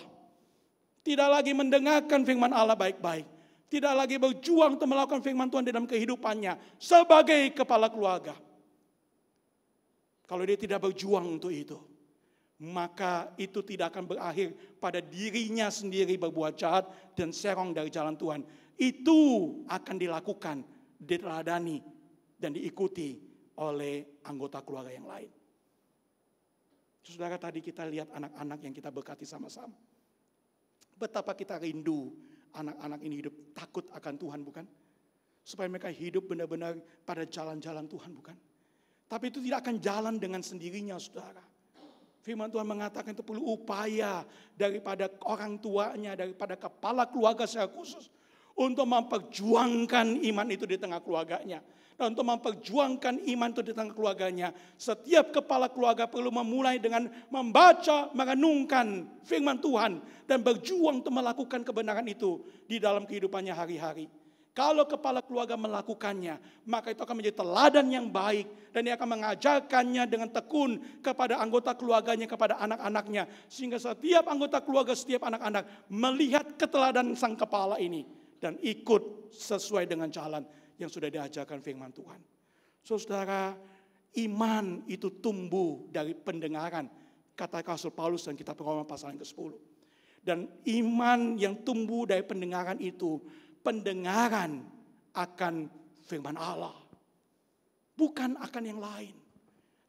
[SPEAKER 5] tidak lagi mendengarkan firman Allah baik-baik, tidak lagi berjuang untuk melakukan firman Tuhan dalam kehidupannya sebagai kepala keluarga, kalau dia tidak berjuang untuk itu, maka itu tidak akan berakhir pada dirinya sendiri berbuat jahat dan serong dari jalan Tuhan. Itu akan dilakukan, diteladani, dan diikuti oleh anggota keluarga yang lain. Saudara, tadi kita lihat anak-anak yang kita berkati sama-sama. Betapa kita rindu anak-anak ini hidup takut akan Tuhan, bukan? Supaya mereka hidup benar-benar pada jalan-jalan Tuhan, bukan? Tapi itu tidak akan jalan dengan sendirinya, saudara. Firman Tuhan mengatakan itu perlu upaya daripada orang tuanya, daripada kepala keluarga secara khusus, untuk memperjuangkan iman itu di tengah keluarganya. Dan untuk memperjuangkan iman itu di tengah keluarganya, setiap kepala keluarga perlu memulai dengan membaca, merenungkan firman Tuhan, dan berjuang untuk melakukan kebenaran itu di dalam kehidupannya hari-hari. Kalau kepala keluarga melakukannya, maka itu akan menjadi teladan yang baik. Dan dia akan mengajarkannya dengan tekun kepada anggota keluarganya, kepada anak-anaknya. Sehingga setiap anggota keluarga, setiap anak-anak melihat keteladanan sang kepala ini. Dan ikut sesuai dengan jalan yang sudah diajarkan firman Tuhan. Saudara, iman itu tumbuh dari pendengaran. Kata Rasul Paulus dan kitab Roma pasal yang ke-10. Dan iman yang tumbuh dari pendengaran itu, pendengaran akan firman Allah, bukan akan yang lain.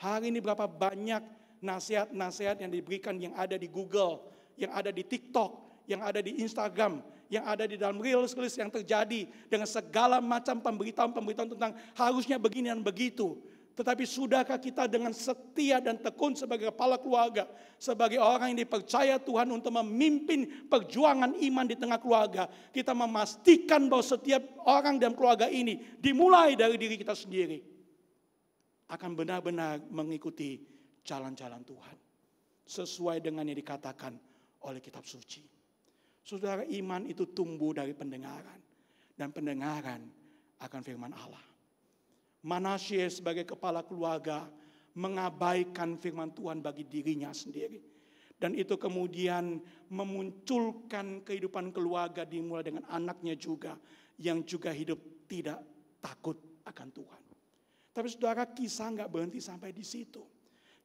[SPEAKER 5] Hari ini berapa banyak nasihat-nasihat yang diberikan, yang ada di Google, yang ada di TikTok, yang ada di Instagram, yang ada di dalam reels yang terjadi dengan segala macam pemberitaan-pemberitaan tentang harusnya begini dan begitu. Tetapi sudahkah kita dengan setia dan tekun sebagai kepala keluarga, sebagai orang yang dipercaya Tuhan untuk memimpin perjuangan iman di tengah keluarga, kita memastikan bahwa setiap orang dalam keluarga ini dimulai dari diri kita sendiri, akan benar-benar mengikuti jalan-jalan Tuhan sesuai dengan yang dikatakan oleh kitab suci. Saudara, iman itu tumbuh dari pendengaran, dan pendengaran akan firman Allah. Manasye sebagai kepala keluarga mengabaikan firman Tuhan bagi dirinya sendiri. Dan itu kemudian memunculkan kehidupan keluarga dimulai dengan anaknya juga, yang juga hidup tidak takut akan Tuhan. Tapi saudara, kisah nggak berhenti sampai di situ.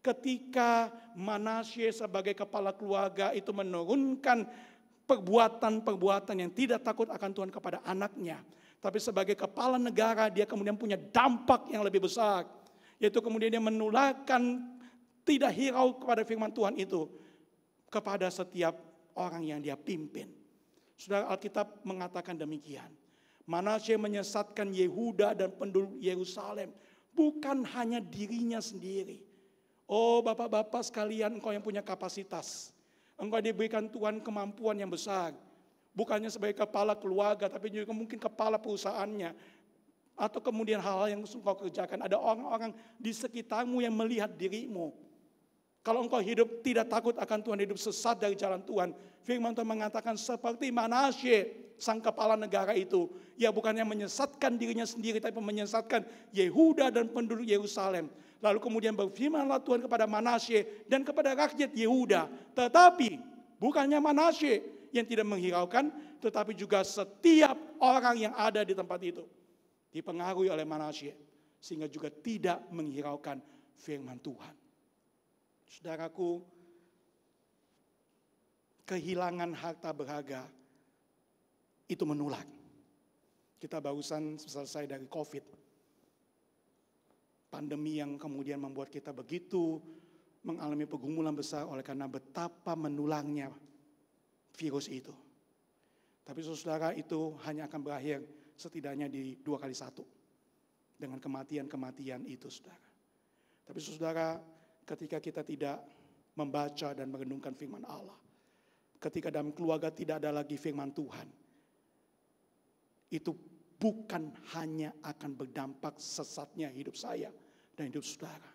[SPEAKER 5] Ketika Manasye sebagai kepala keluarga itu menurunkan perbuatan-perbuatan yang tidak takut akan Tuhan kepada anaknya, tapi sebagai kepala negara dia kemudian punya dampak yang lebih besar, yaitu kemudian dia menularkan tidak hirau kepada firman Tuhan itu kepada setiap orang yang dia pimpin. Saudara, Alkitab mengatakan demikian. Manasye menyesatkan Yehuda dan penduduk Yerusalem, bukan hanya dirinya sendiri. Oh bapak-bapak sekalian, engkau yang punya kapasitas, engkau diberikan Tuhan kemampuan yang besar. Bukannya sebagai kepala keluarga, tapi juga mungkin kepala perusahaannya. Atau kemudian hal-hal yang engkau kerjakan. Ada orang-orang di sekitarmu yang melihat dirimu. Kalau engkau hidup tidak takut akan Tuhan, hidup sesat dari jalan Tuhan, firman Tuhan mengatakan seperti Manasye, sang kepala negara itu. Ia bukannya menyesatkan dirinya sendiri, tapi menyesatkan Yehuda dan penduduk Yerusalem. Lalu kemudian berfirmanlah Tuhan kepada Manasye dan kepada rakyat Yehuda. Tetapi bukannya Manasye yang tidak menghiraukan, tetapi juga setiap orang yang ada di tempat itu dipengaruhi oleh Manasye, sehingga juga tidak menghiraukan firman Tuhan. Saudaraku, kehilangan harta berharga itu menular. Kita barusan selesai dari COVID. Pandemi yang kemudian membuat kita begitu mengalami pergumulan besar oleh karena betapa menularnya virus itu. Tapi saudara, itu hanya akan berakhir setidaknya di 2x1. Dengan kematian-kematian itu, saudara. Tapi saudara, ketika kita tidak membaca dan merenungkan firman Allah, ketika dalam keluarga tidak ada lagi firman Tuhan, itu bukan hanya akan berdampak sesatnya hidup saya dan hidup saudara.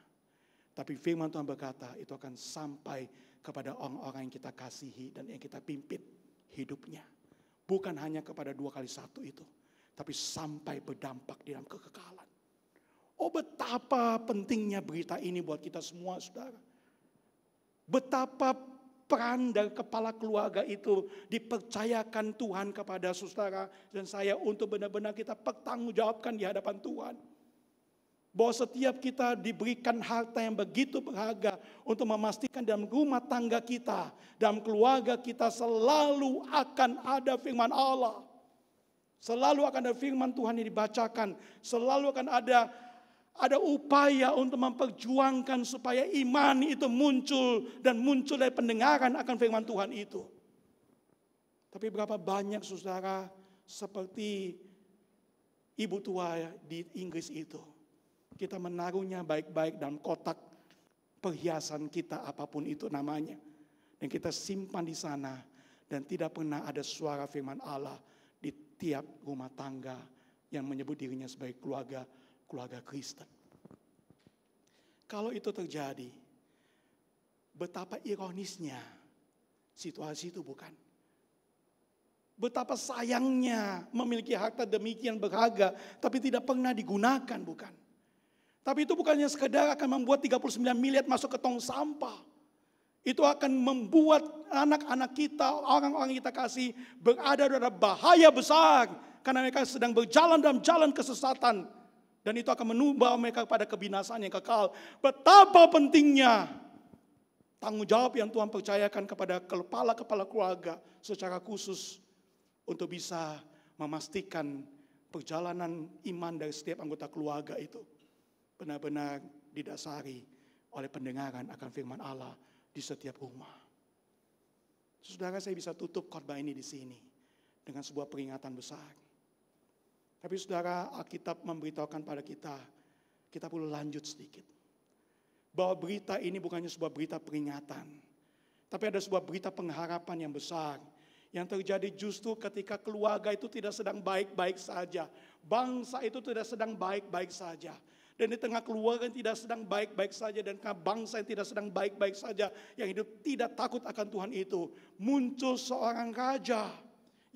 [SPEAKER 5] Tapi firman Tuhan berkata itu akan sampai kepada orang-orang yang kita kasihi dan yang kita pimpin hidupnya. Bukan hanya kepada 2x1 itu, tapi sampai berdampak di dalam kekekalan. Oh, betapa pentingnya berita ini buat kita semua, saudara. Betapa peran dari kepala keluarga itu dipercayakan Tuhan kepada saudara dan saya untuk benar-benar kita pertanggungjawabkan di hadapan Tuhan. Bahwa setiap kita diberikan harta yang begitu berharga untuk memastikan dalam rumah tangga kita, dalam keluarga kita selalu akan ada firman Allah. Selalu akan ada firman Tuhan yang dibacakan, selalu akan ada upaya untuk memperjuangkan supaya iman itu muncul dan muncul dari pendengaran akan firman Tuhan itu. Tapi berapa banyak saudara seperti ibu tua di Inggris itu. Kita menaruhnya baik-baik dalam kotak perhiasan kita apapun itu namanya. Dan kita simpan di sana dan tidak pernah ada suara firman Allah di tiap rumah tangga yang menyebut dirinya sebagai keluarga Kristen. Kalau itu terjadi, betapa ironisnya situasi itu bukan? Betapa sayangnya memiliki harta demikian berharga, tapi tidak pernah digunakan, bukan? Tapi itu bukannya sekedar akan membuat 39 miliar masuk ke tong sampah. Itu akan membuat anak-anak kita, orang-orang yang kita kasih berada dalam bahaya besar. Karena mereka sedang berjalan dalam jalan kesesatan. Dan itu akan membawa mereka pada kebinasaan yang kekal. Betapa pentingnya tanggung jawab yang Tuhan percayakan kepada kepala-kepala keluarga secara khusus untuk bisa memastikan perjalanan iman dari setiap anggota keluarga itu benar-benar didasari oleh pendengaran akan firman Allah di setiap rumah. Saudara, saya bisa tutup khotbah ini di sini dengan sebuah peringatan besar. Tapi saudara, Alkitab memberitahukan pada kita perlu lanjut sedikit. Bahwa berita ini bukannya sebuah berita peringatan, tapi ada sebuah berita pengharapan yang besar. Yang terjadi justru ketika keluarga itu tidak sedang baik-baik saja. Bangsa itu tidak sedang baik-baik saja. Dan di tengah keluarga yang tidak sedang baik-baik saja, dan tengah bangsa yang tidak sedang baik-baik saja, yang hidup tidak takut akan Tuhan itu, muncul seorang raja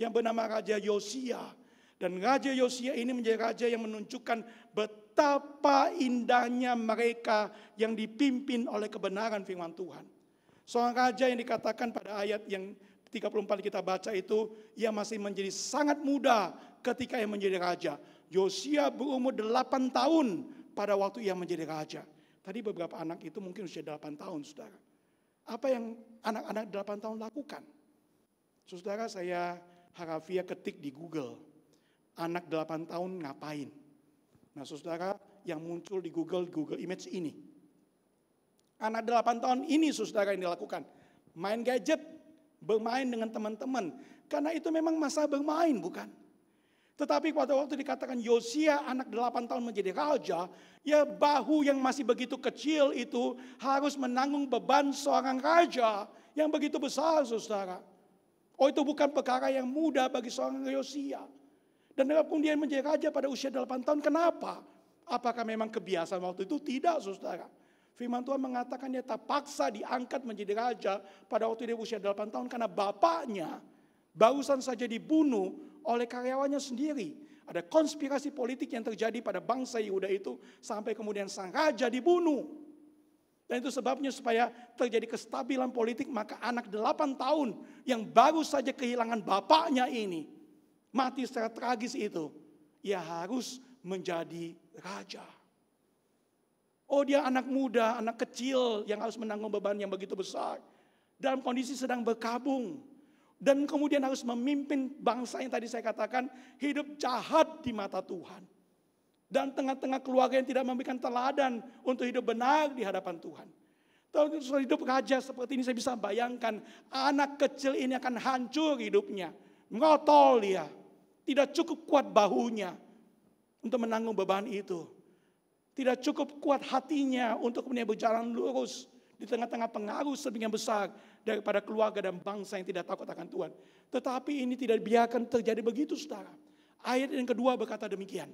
[SPEAKER 5] yang bernama Raja Yosia. Dan Raja Yosia ini menjadi raja yang menunjukkan betapa indahnya mereka yang dipimpin oleh kebenaran firman Tuhan. Seorang raja yang dikatakan pada ayat yang 34 kita baca itu, ia masih menjadi sangat muda ketika ia menjadi raja. Yosia berumur 8 tahun pada waktu ia menjadi raja. Tadi beberapa anak itu mungkin usia 8 tahun, saudara. Apa yang anak-anak 8 tahun lakukan? Saudara, saya harafiah ketik di Google, anak 8 tahun ngapain? Nah saudara, yang muncul di Google Image ini. Anak 8 tahun ini saudara yang dilakukan. Main gadget, bermain dengan teman-teman. Karena itu memang masa bermain, bukan? Tetapi pada waktu dikatakan Yosia anak 8 tahun menjadi raja, ya bahu yang masih begitu kecil itu harus menanggung beban seorang raja yang begitu besar, saudara. Oh, itu bukan perkara yang mudah bagi seorang Yosia. Dan kemudian menjadi raja pada usia 8 tahun, kenapa? Apakah memang kebiasaan waktu itu? Tidak, saudara. Firman Tuhan mengatakan dia terpaksa diangkat menjadi raja pada waktu dia usia 8 tahun karena bapaknya barusan saja dibunuh oleh karyawannya sendiri. Ada konspirasi politik yang terjadi pada bangsa Yehuda itu sampai kemudian sang raja dibunuh. Dan itu sebabnya supaya terjadi kestabilan politik, maka anak 8 tahun yang baru saja kehilangan bapaknya ini, mati secara tragis itu, ia harus menjadi raja. Oh, dia anak muda, anak kecil yang harus menanggung beban yang begitu besar. Dalam kondisi sedang berkabung. Dan kemudian harus memimpin bangsa yang tadi saya katakan hidup jahat di mata Tuhan. Dan tengah-tengah keluarga yang tidak memberikan teladan untuk hidup benar di hadapan Tuhan. Kalau hidup raja seperti ini saya bisa bayangkan anak kecil ini akan hancur hidupnya. Ngotol dia. Tidak cukup kuat bahunya untuk menanggung beban itu. Tidak cukup kuat hatinya untuk kemudian berjalan lurus di tengah-tengah pengaruh sedemikian besar daripada keluarga dan bangsa yang tidak takut akan Tuhan. Tetapi ini tidak biarkan terjadi begitu, saudara. Ayat yang kedua berkata demikian.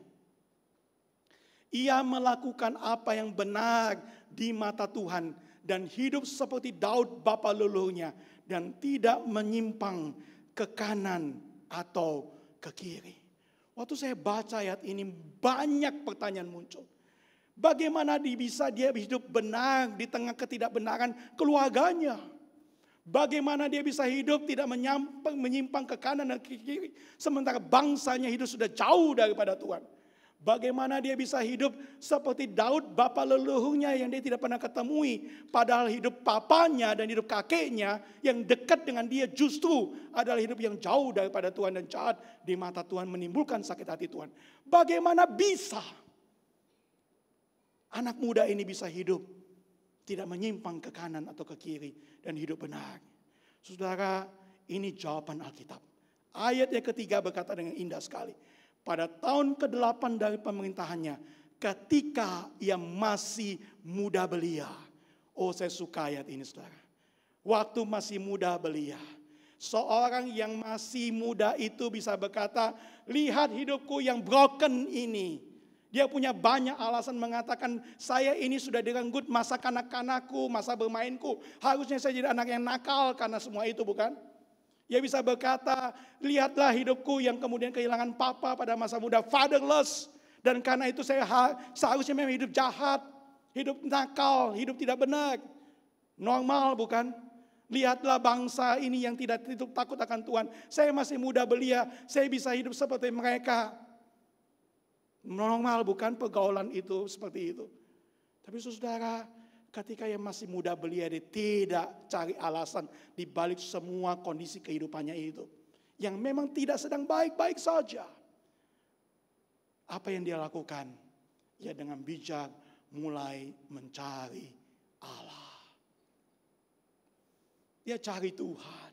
[SPEAKER 5] Ia melakukan apa yang benar di mata Tuhan dan hidup seperti Daud bapa leluhurnya dan tidak menyimpang ke kanan atau ke kiri. Waktu saya baca ayat ini banyak pertanyaan muncul. Bagaimana bisa dia hidup benar di tengah ketidakbenaran keluarganya? Bagaimana dia bisa hidup tidak menyimpang ke kanan dan ke kiri sementara bangsanya hidup sudah jauh daripada Tuhan? Bagaimana dia bisa hidup seperti Daud bapa leluhurnya yang dia tidak pernah ketemui. Padahal hidup papanya dan hidup kakeknya yang dekat dengan dia justru adalah hidup yang jauh daripada Tuhan dan jahat di mata Tuhan, menimbulkan sakit hati Tuhan. Bagaimana bisa anak muda ini bisa hidup tidak menyimpang ke kanan atau ke kiri dan hidup benar? Saudara, ini jawaban Alkitab. Ayat yang ketiga berkata dengan indah sekali. Pada tahun ke-8 dari pemerintahannya, ketika ia masih muda belia. Oh, saya suka ayat ini, saudara. Waktu masih muda belia. Seorang yang masih muda itu bisa berkata, lihat hidupku yang broken ini. Dia punya banyak alasan mengatakan, saya ini sudah direnggut masa kanak-kanakku, masa bermainku. Harusnya saya jadi anak yang nakal karena semua itu, bukan? Ia bisa berkata, lihatlah hidupku yang kemudian kehilangan papa pada masa muda, fatherless. Dan karena itu saya seharusnya memang hidup jahat, hidup nakal, hidup tidak benar. Normal, bukan? Lihatlah bangsa ini yang tidak takut akan Tuhan. Saya masih muda belia, saya bisa hidup seperti mereka. Normal, bukan? Pergaulan itu seperti itu. Tapi saudara, ketika yang masih muda belia, dia tidak cari alasan di balik semua kondisi kehidupannya itu. Yang memang tidak sedang baik-baik saja. Apa yang dia lakukan? Ya dengan bijak mulai mencari Allah. Dia cari Tuhan.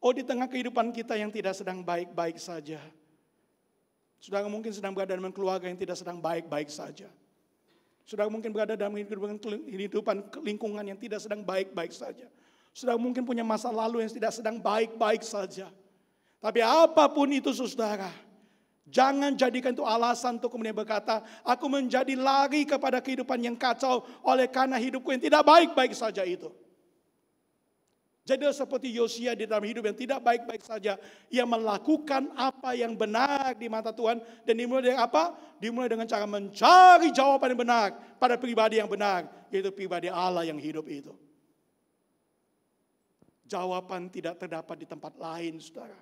[SPEAKER 5] Oh, di tengah kehidupan kita yang tidak sedang baik-baik saja. Saudara mungkin sedang berada dalam keluarga yang tidak sedang baik-baik saja. Saudara mungkin berada dalam kehidupan lingkungan yang tidak sedang baik-baik saja. Saudara mungkin punya masa lalu yang tidak sedang baik-baik saja. Tapi apapun itu saudara, jangan jadikan itu alasan untuk kemudian berkata, aku menjadi lari kepada kehidupan yang kacau oleh karena hidupku yang tidak baik-baik saja itu. Jadi seperti Yosia di dalam hidup yang tidak baik-baik saja. Ia melakukan apa yang benar di mata Tuhan. Dan dimulai dari apa? Dimulai dengan cara mencari jawaban yang benar pada pribadi yang benar. Yaitu pribadi Allah yang hidup itu. Jawaban tidak terdapat di tempat lain, saudara.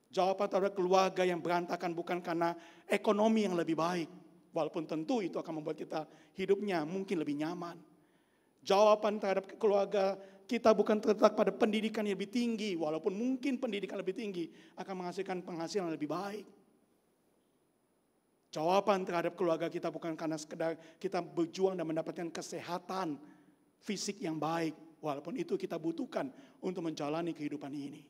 [SPEAKER 5] Jawaban terhadap keluarga yang berantakan bukan karena ekonomi yang lebih baik. Walaupun tentu itu akan membuat kita hidupnya mungkin lebih nyaman. Jawaban terhadap keluarga kita bukan terletak pada pendidikan yang lebih tinggi, walaupun mungkin pendidikan lebih tinggi akan menghasilkan penghasilan lebih baik. Jawaban terhadap keluarga kita bukan karena sekedar kita berjuang dan mendapatkan kesehatan fisik yang baik, walaupun itu kita butuhkan untuk menjalani kehidupan ini.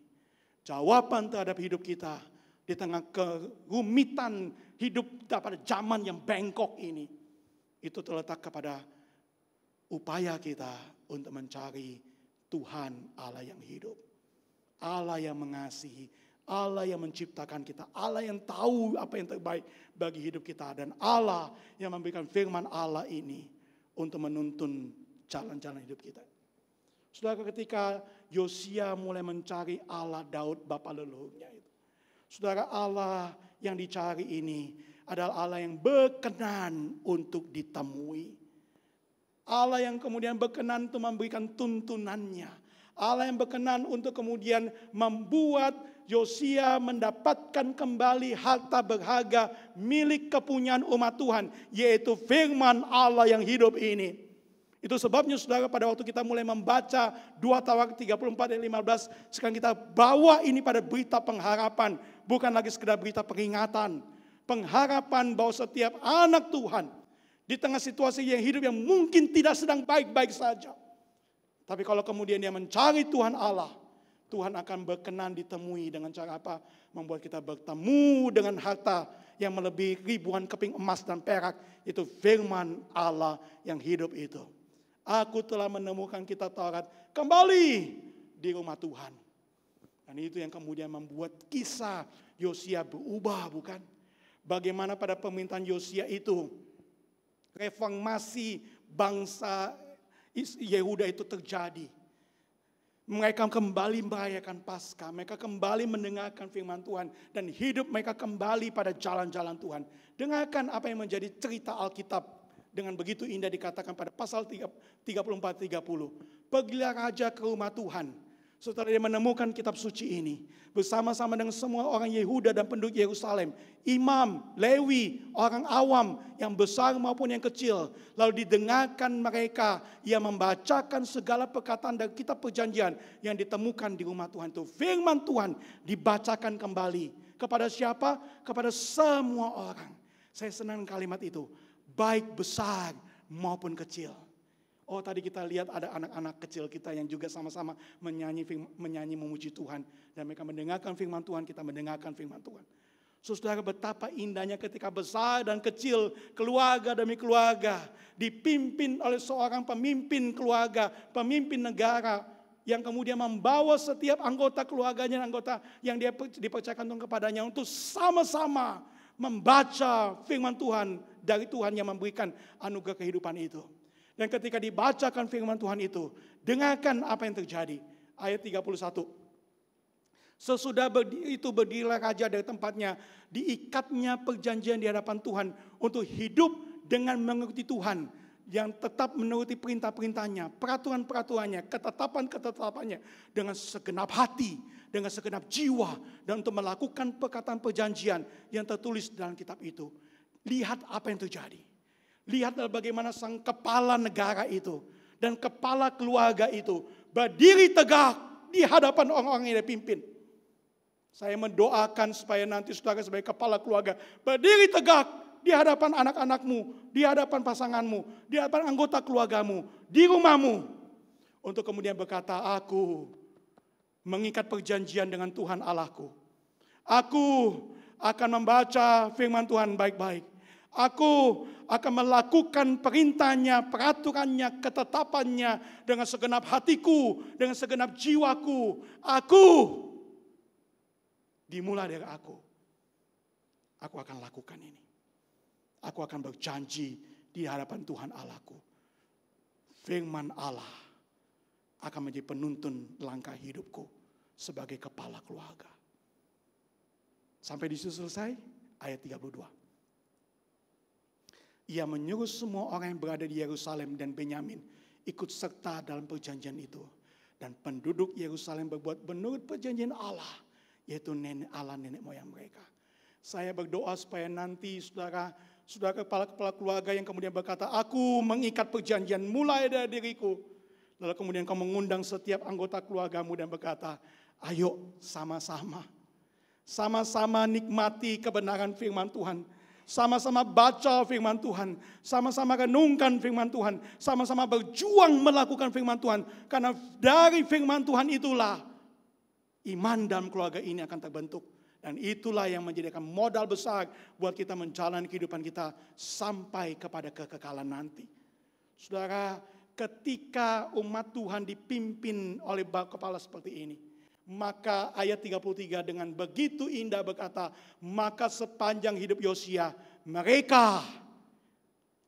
[SPEAKER 5] Jawaban terhadap hidup kita di tengah kerumitan hidup pada zaman yang bengkok ini, itu terletak kepada upaya kita untuk mencari Tuhan Allah yang hidup, Allah yang mengasihi, Allah yang menciptakan kita, Allah yang tahu apa yang terbaik bagi hidup kita, dan Allah yang memberikan firman Allah ini untuk menuntun jalan-jalan hidup kita. Saudara, ketika Yosia mulai mencari Allah Daud bapa leluhurnya itu, saudara, Allah yang dicari ini adalah Allah yang berkenan untuk ditemui. Allah yang kemudian berkenan untuk memberikan tuntunannya. Allah yang berkenan untuk kemudian membuat Yosia mendapatkan kembali harta berharga milik kepunyaan umat Tuhan, yaitu firman Allah yang hidup ini. Itu sebabnya saudara, pada waktu kita mulai membaca 2 Tawarik 34 dan 15, sekarang kita bawa ini pada berita pengharapan, bukan lagi sekedar berita peringatan. Pengharapan bahwa setiap anak Tuhan di tengah situasi yang hidup yang mungkin tidak sedang baik-baik saja, tapi kalau kemudian dia mencari Tuhan Allah, Tuhan akan berkenan ditemui dengan cara apa? Membuat kita bertemu dengan harta yang melebihi ribuan keping emas dan perak. Itu firman Allah yang hidup itu. Aku telah menemukan kitab Taurat kembali di rumah Tuhan. Dan itu yang kemudian membuat kisah Yosia berubah, bukan? Bagaimana pada pemerintahan Yosia itu reformasi bangsa Yehuda itu terjadi. Mereka kembali merayakan Paskah, mereka kembali mendengarkan firman Tuhan, dan hidup mereka kembali pada jalan-jalan Tuhan. Dengarkan apa yang menjadi cerita Alkitab dengan begitu indah dikatakan pada pasal 34-30. Pergilah raja ke rumah Tuhan setelah dia menemukan kitab suci ini, bersama-sama dengan semua orang Yehuda dan penduduk Yerusalem, imam, Lewi, orang awam yang besar maupun yang kecil. Lalu didengarkan mereka, ia membacakan segala perkataan dari kitab perjanjian yang ditemukan di rumah Tuhan itu. Firman Tuhan dibacakan kembali. Kepada siapa? Kepada semua orang. Saya senang kalimat itu, baik besar maupun kecil. Oh, tadi kita lihat ada anak-anak kecil kita yang juga sama-sama menyanyi memuji Tuhan. Dan mereka mendengarkan firman Tuhan, kita mendengarkan firman Tuhan. Saudara, betapa indahnya ketika besar dan kecil, keluarga demi keluarga, dipimpin oleh seorang pemimpin keluarga, pemimpin negara, yang kemudian membawa setiap anggota keluarganya, anggota yang dia dipercayakan Tuhan kepadanya untuk sama-sama membaca firman Tuhan dari Tuhan yang memberikan anugerah kehidupan itu. Dan ketika dibacakan firman Tuhan itu, dengarkan apa yang terjadi. Ayat 31. Sesudah itu berdirilah raja dari tempatnya, diikatnya perjanjian di hadapan Tuhan untuk hidup dengan mengerti Tuhan, yang tetap menuruti perintah-perintahnya, peraturan-peraturannya, ketetapan-ketetapannya dengan segenap hati, dengan segenap jiwa, dan untuk melakukan perkataan perjanjian yang tertulis dalam kitab itu. Lihat apa yang terjadi. Lihat bagaimana sang kepala negara itu dan kepala keluarga itu berdiri tegak di hadapan orang-orang yang dia pimpin. Saya mendoakan supaya nanti saudara sebagai kepala keluarga berdiri tegak di hadapan anak-anakmu, di hadapan pasanganmu, di hadapan anggota keluargamu, di rumahmu. Untuk kemudian berkata, aku mengikat perjanjian dengan Tuhan Allahku. Aku akan membaca firman Tuhan baik-baik. Aku akan melakukan perintahnya, peraturannya, ketetapannya dengan segenap hatiku, dengan segenap jiwaku. Aku, dimulai dari aku akan lakukan ini. Aku akan berjanji di hadapan Tuhan Allahku. Firman Allah akan menjadi penuntun langkah hidupku sebagai kepala keluarga. Sampai di situ selesai, ayat 32. Ia menyuruh semua orang yang berada di Yerusalem dan Benyamin ikut serta dalam perjanjian itu. Dan penduduk Yerusalem berbuat menurut perjanjian Allah, yaitu nenek Allah nenek moyang mereka. Saya berdoa supaya nanti saudara kepala-kepala keluarga yang kemudian berkata, aku mengikat perjanjian mulai dari diriku. Lalu kemudian kau mengundang setiap anggota keluargamu dan berkata, ayo sama-sama nikmati kebenaran firman Tuhan. Sama-sama baca firman Tuhan, sama-sama renungkan firman Tuhan, sama-sama berjuang melakukan firman Tuhan. Karena dari firman Tuhan itulah iman dalam keluarga ini akan terbentuk. Dan itulah yang menjadikan modal besar buat kita menjalani kehidupan kita sampai kepada kekekalan nanti. Saudara, ketika umat Tuhan dipimpin oleh kepala seperti ini, maka ayat 33 dengan begitu indah berkata, maka sepanjang hidup Yosia mereka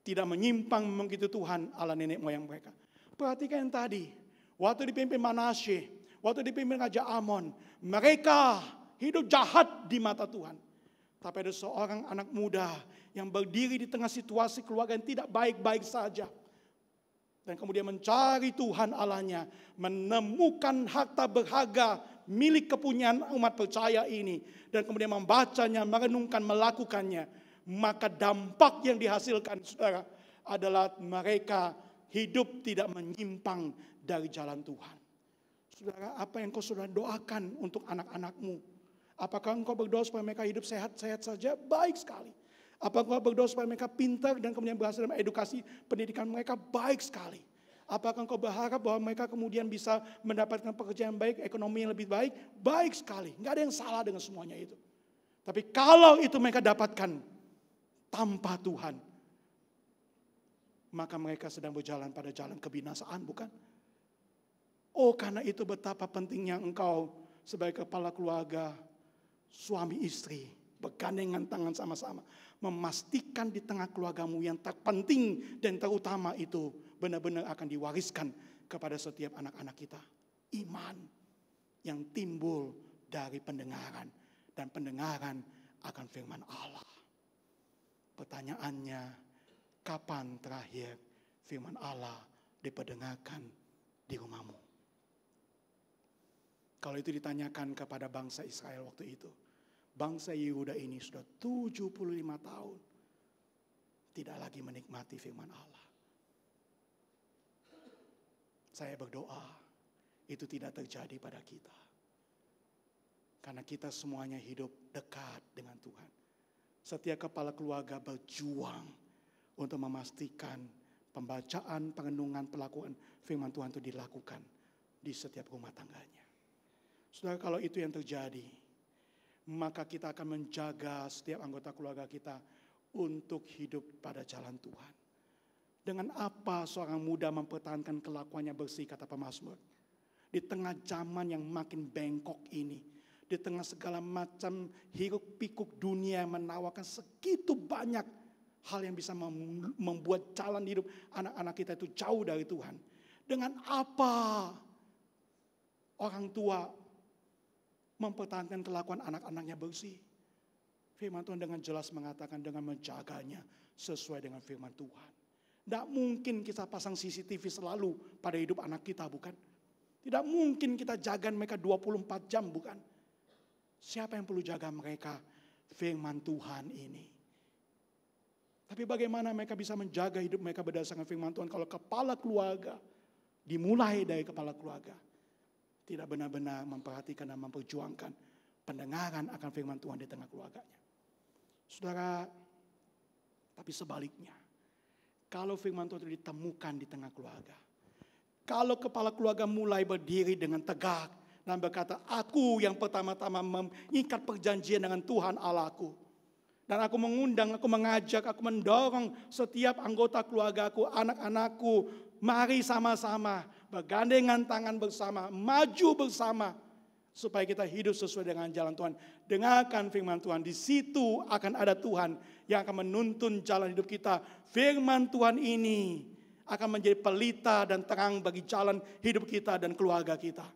[SPEAKER 5] tidak menyimpang mengikuti Tuhan Allah nenek moyang mereka. Perhatikan yang tadi, waktu dipimpin Manasye, waktu dipimpin Raja Amon, mereka hidup jahat di mata Tuhan. Tapi ada seorang anak muda yang berdiri di tengah situasi keluarga yang tidak baik-baik saja. dan kemudian mencari Tuhan Allahnya, menemukan harta berharga milik kepunyaan umat percaya ini, dan kemudian membacanya, merenungkan, melakukannya, maka dampak yang dihasilkan, saudara, adalah mereka hidup tidak menyimpang dari jalan Tuhan. Saudara, apa yang kau sudah doakan untuk anak-anakmu? Apakah engkau berdoa supaya mereka hidup sehat-sehat saja? Baik sekali. Apakah engkau berdoa supaya mereka pintar dan kemudian berhasil dalam edukasi pendidikan mereka? Baik sekali. Apakah engkau berharap bahwa mereka kemudian bisa mendapatkan pekerjaan baik, ekonomi yang lebih baik? Baik sekali. Nggak ada yang salah dengan semuanya itu. Tapi kalau itu mereka dapatkan tanpa Tuhan, maka mereka sedang berjalan pada jalan kebinasaan, bukan? Oh, karena itu betapa pentingnya engkau sebagai kepala keluarga, suami istri, bergandengan tangan sama-sama, memastikan di tengah keluargamu yang terpenting dan terutama itu benar-benar akan diwariskan kepada setiap anak-anak kita. Iman yang timbul dari pendengaran, dan pendengaran akan firman Allah. Pertanyaannya, kapan terakhir firman Allah diperdengarkan di rumahmu? Kalau itu ditanyakan kepada bangsa Israel waktu itu, bangsa Yehuda ini sudah 75 tahun tidak lagi menikmati firman Allah. Saya berdoa itu tidak terjadi pada kita. Karena kita semuanya hidup dekat dengan Tuhan. Setiap kepala keluarga berjuang untuk memastikan pembacaan, perenungan, pelakuan firman Tuhan itu dilakukan di setiap rumah tangganya. Saudara, kalau itu yang terjadi, maka kita akan menjaga setiap anggota keluarga kita untuk hidup pada jalan Tuhan. Dengan apa seorang muda mempertahankan kelakuannya bersih, kata pemazmur. Di tengah zaman yang makin bengkok ini, di tengah segala macam hiruk pikuk dunia yang menawarkan segitu banyak hal yang bisa membuat jalan hidup anak-anak kita itu jauh dari Tuhan. Dengan apa orang tua mempertahankan kelakuan anak-anaknya bersih? Firman Tuhan dengan jelas mengatakan dengan menjaganya sesuai dengan firman Tuhan. Tidak mungkin kita pasang CCTV selalu pada hidup anak kita, bukan? Tidak mungkin kita jaga mereka 24 jam, bukan? Siapa yang perlu jaga mereka? Firman Tuhan ini. Tapi bagaimana mereka bisa menjaga hidup mereka berdasarkan firman Tuhan kalau kepala keluarga, dimulai dari kepala keluarga, tidak benar-benar memperhatikan dan memperjuangkan pendengaran akan firman Tuhan di tengah keluarganya. Saudara, tapi sebaliknya, kalau firman Tuhan ditemukan di tengah keluarga, kalau kepala keluarga mulai berdiri dengan tegak dan berkata, aku yang pertama-tama mengikat perjanjian dengan Tuhan Allahku, dan aku mengundang, aku mengajak, aku mendorong setiap anggota keluargaku, anak-anakku, mari sama-sama bergandengan tangan bersama, maju bersama, supaya kita hidup sesuai dengan jalan Tuhan. Dengarkan firman Tuhan, di situ akan ada Tuhan yang akan menuntun jalan hidup kita. Firman Tuhan ini akan menjadi pelita dan terang bagi jalan hidup kita dan keluarga kita.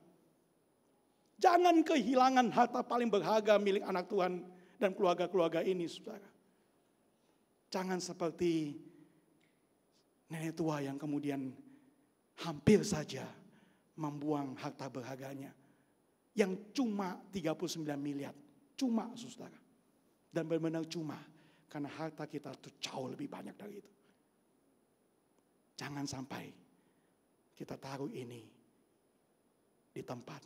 [SPEAKER 5] Jangan kehilangan harta paling berharga milik anak Tuhan dan keluarga-keluarga ini, saudara. Jangan seperti nenek tua yang kemudian hampir saja membuang harta berharganya yang cuma 39 miliar. Cuma, saudara. Dan benar-benar cuma. Karena harta kita itu jauh lebih banyak dari itu. Jangan sampai kita taruh ini di tempat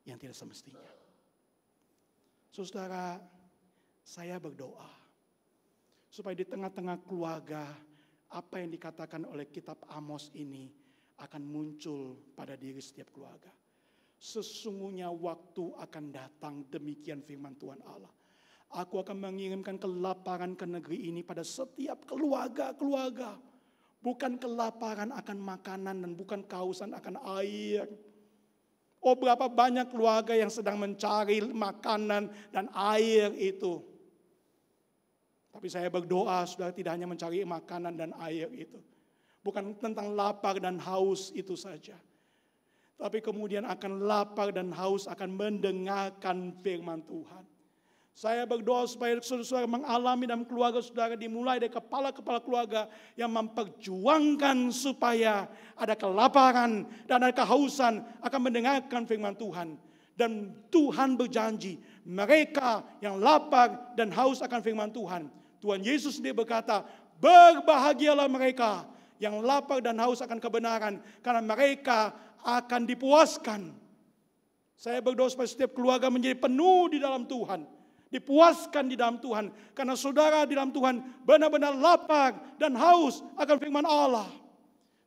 [SPEAKER 5] yang tidak semestinya. Saudara, saya berdoa supaya di tengah-tengah keluarga apa yang dikatakan oleh kitab Amos ini akan muncul pada diri setiap keluarga. Sesungguhnya waktu akan datang, demikian firman Tuhan Allah. Aku akan mengirimkan kelaparan ke negeri ini pada setiap keluarga-keluarga. Bukan kelaparan akan makanan dan bukan kehausan akan air. Oh, berapa banyak keluarga yang sedang mencari makanan dan air itu. Tapi saya berdoa, saudara, tidak hanya mencari makanan dan air itu. Bukan tentang lapar dan haus itu saja. Tapi kemudian akan lapar dan haus akan mendengarkan firman Tuhan. Saya berdoa supaya saudara-saudara mengalami dalam keluarga saudara, dimulai dari kepala-kepala keluarga yang memperjuangkan supaya ada kelaparan dan ada kehausan akan mendengarkan firman Tuhan. Dan Tuhan berjanji, mereka yang lapar dan haus akan firman Tuhan. Tuhan Yesus sendiri berkata, berbahagialah mereka yang lapar dan haus akan kebenaran, karena mereka akan dipuaskan. Saya berdoa supaya setiap keluarga menjadi penuh di dalam Tuhan, dipuaskan di dalam Tuhan, karena saudara di dalam Tuhan benar-benar lapar dan haus akan firman Allah.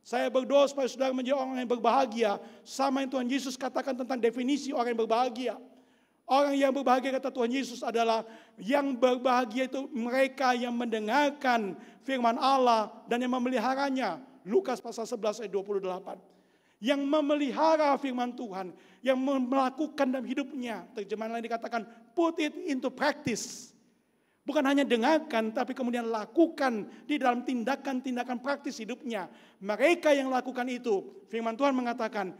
[SPEAKER 5] Saya berdoa supaya saudara menjadi orang yang berbahagia, sama yang Tuhan Yesus katakan tentang definisi orang yang berbahagia. Orang yang berbahagia, kata Tuhan Yesus, adalah yang berbahagia itu mereka yang mendengarkan firman Allah dan yang memeliharanya. Lukas pasal 11 ayat 28. Yang memelihara firman Tuhan, yang melakukan dalam hidupnya. Terjemahan lain dikatakan put it into practice. Bukan hanya dengarkan, tapi kemudian lakukan di dalam tindakan-tindakan praktis hidupnya. Mereka yang lakukan itu, firman Tuhan mengatakan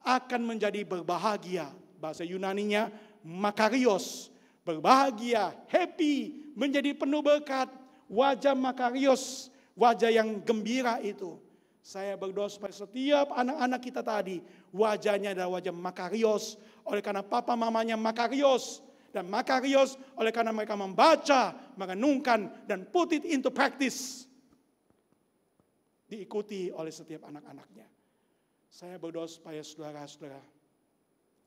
[SPEAKER 5] akan menjadi berbahagia. Bahasa Yunaninya makarios, berbahagia, happy, menjadi penuh berkat. Wajah makarios, wajah yang gembira itu. Saya berdoa supaya setiap anak-anak kita tadi wajahnya adalah wajah makarios, oleh karena papa mamanya makarios. Dan makarios oleh karena mereka membaca, merenungkan, dan put it into practice. Diikuti oleh setiap anak-anaknya. Saya berdoa supaya saudara-saudara,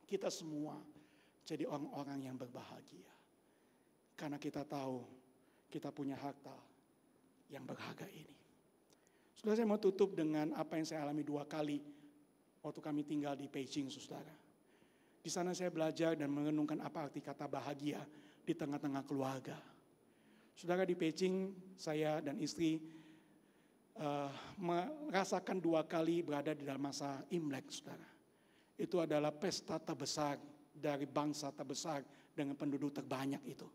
[SPEAKER 5] kita semua jadi orang-orang yang berbahagia. Karena kita tahu kita punya harta yang berharga ini. Saudara, saya mau tutup dengan apa yang saya alami 2 kali waktu kami tinggal di Beijing, saudara. Di sana saya belajar dan merenungkan apa arti kata bahagia di tengah-tengah keluarga. Saudara, di Beijing saya dan istri merasakan 2 kali berada di dalam masa Imlek, saudara. Itu adalah pesta terbesar dari bangsa terbesar dengan penduduk terbanyak itu.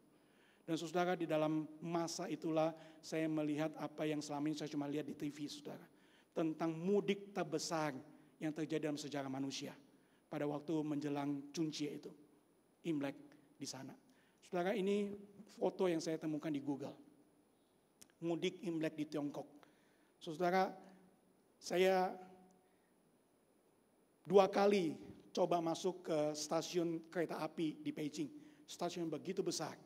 [SPEAKER 5] Dan saudara, di dalam masa itulah saya melihat apa yang selama ini saya cuma lihat di TV, saudara. Tentang mudik terbesar yang terjadi dalam sejarah manusia. Pada waktu menjelang Chuncie itu, Imlek di sana. Saudara, ini foto yang saya temukan di Google. Mudik Imlek di Tiongkok. Saudara, saya 2 kali coba masuk ke stasiun kereta api di Beijing. Stasiun begitu besar.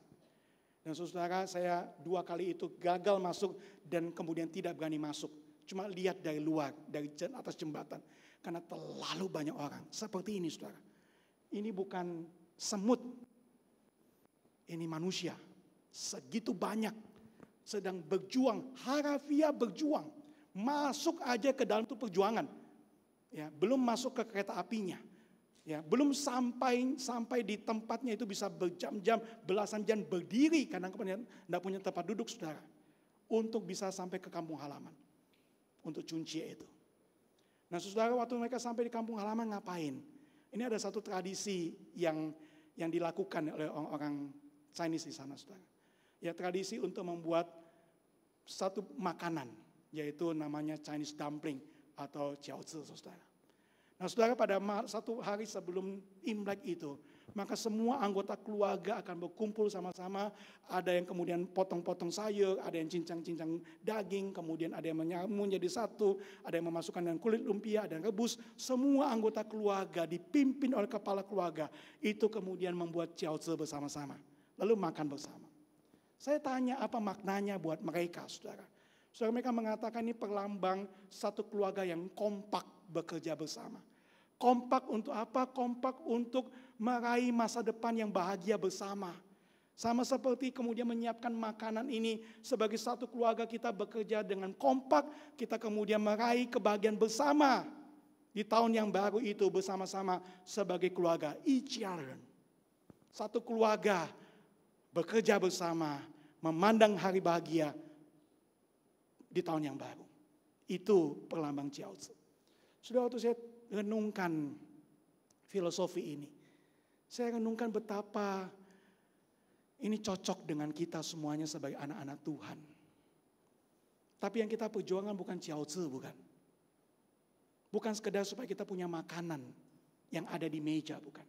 [SPEAKER 5] Dan saudara, saya 2 kali itu gagal masuk dan kemudian tidak berani masuk. Cuma lihat dari luar, dari atas jembatan. Karena terlalu banyak orang. Seperti ini, saudara. Ini bukan semut. Ini manusia. Segitu banyak. Sedang berjuang. Harafiah berjuang. Masuk aja ke dalam itu perjuangan. Ya, belum masuk ke kereta apinya. Ya, belum sampai di tempatnya itu bisa berjam-jam, belasan jam berdiri. Karena tidak punya tempat duduk, saudara. Untuk bisa sampai ke kampung halaman. Untuk Chuncie itu. Nah, saudara, waktu mereka sampai di kampung halaman ngapain? Ini ada satu tradisi yang dilakukan oleh orang Chinese di sana, saudara. Ya, tradisi untuk membuat satu makanan, yaitu namanya Chinese dumpling atau jiaozi, saudara. Nah, saudara, pada 1 hari sebelum Imlek itu, maka semua anggota keluarga akan berkumpul sama-sama. Ada yang kemudian potong-potong sayur, ada yang cincang-cincang daging, kemudian ada yang menyamun jadi satu, ada yang memasukkan dengan kulit lumpia, ada yang rebus. Semua anggota keluarga dipimpin oleh kepala keluarga, itu kemudian membuat jiaozi bersama-sama. Lalu makan bersama. Saya tanya apa maknanya buat mereka, saudara. Saudara, mereka mengatakan ini perlambang satu keluarga yang kompak bekerja bersama. Kompak untuk apa? Kompak untuk meraih masa depan yang bahagia bersama. Sama seperti kemudian menyiapkan makanan ini sebagai satu keluarga kita bekerja dengan kompak. Kita kemudian meraih kebahagiaan bersama. Di tahun yang baru itu bersama-sama sebagai keluarga. Ichiaran. Satu keluarga bekerja bersama. Memandang hari bahagia di tahun yang baru. Itu perlambang jiaozi. Sudah waktu saya renungkan filosofi ini. Saya renungkan betapa ini cocok dengan kita semuanya sebagai anak-anak Tuhan. Tapi yang kita perjuangkan bukan jiaozi, bukan. Bukan sekedar supaya kita punya makanan yang ada di meja, bukan.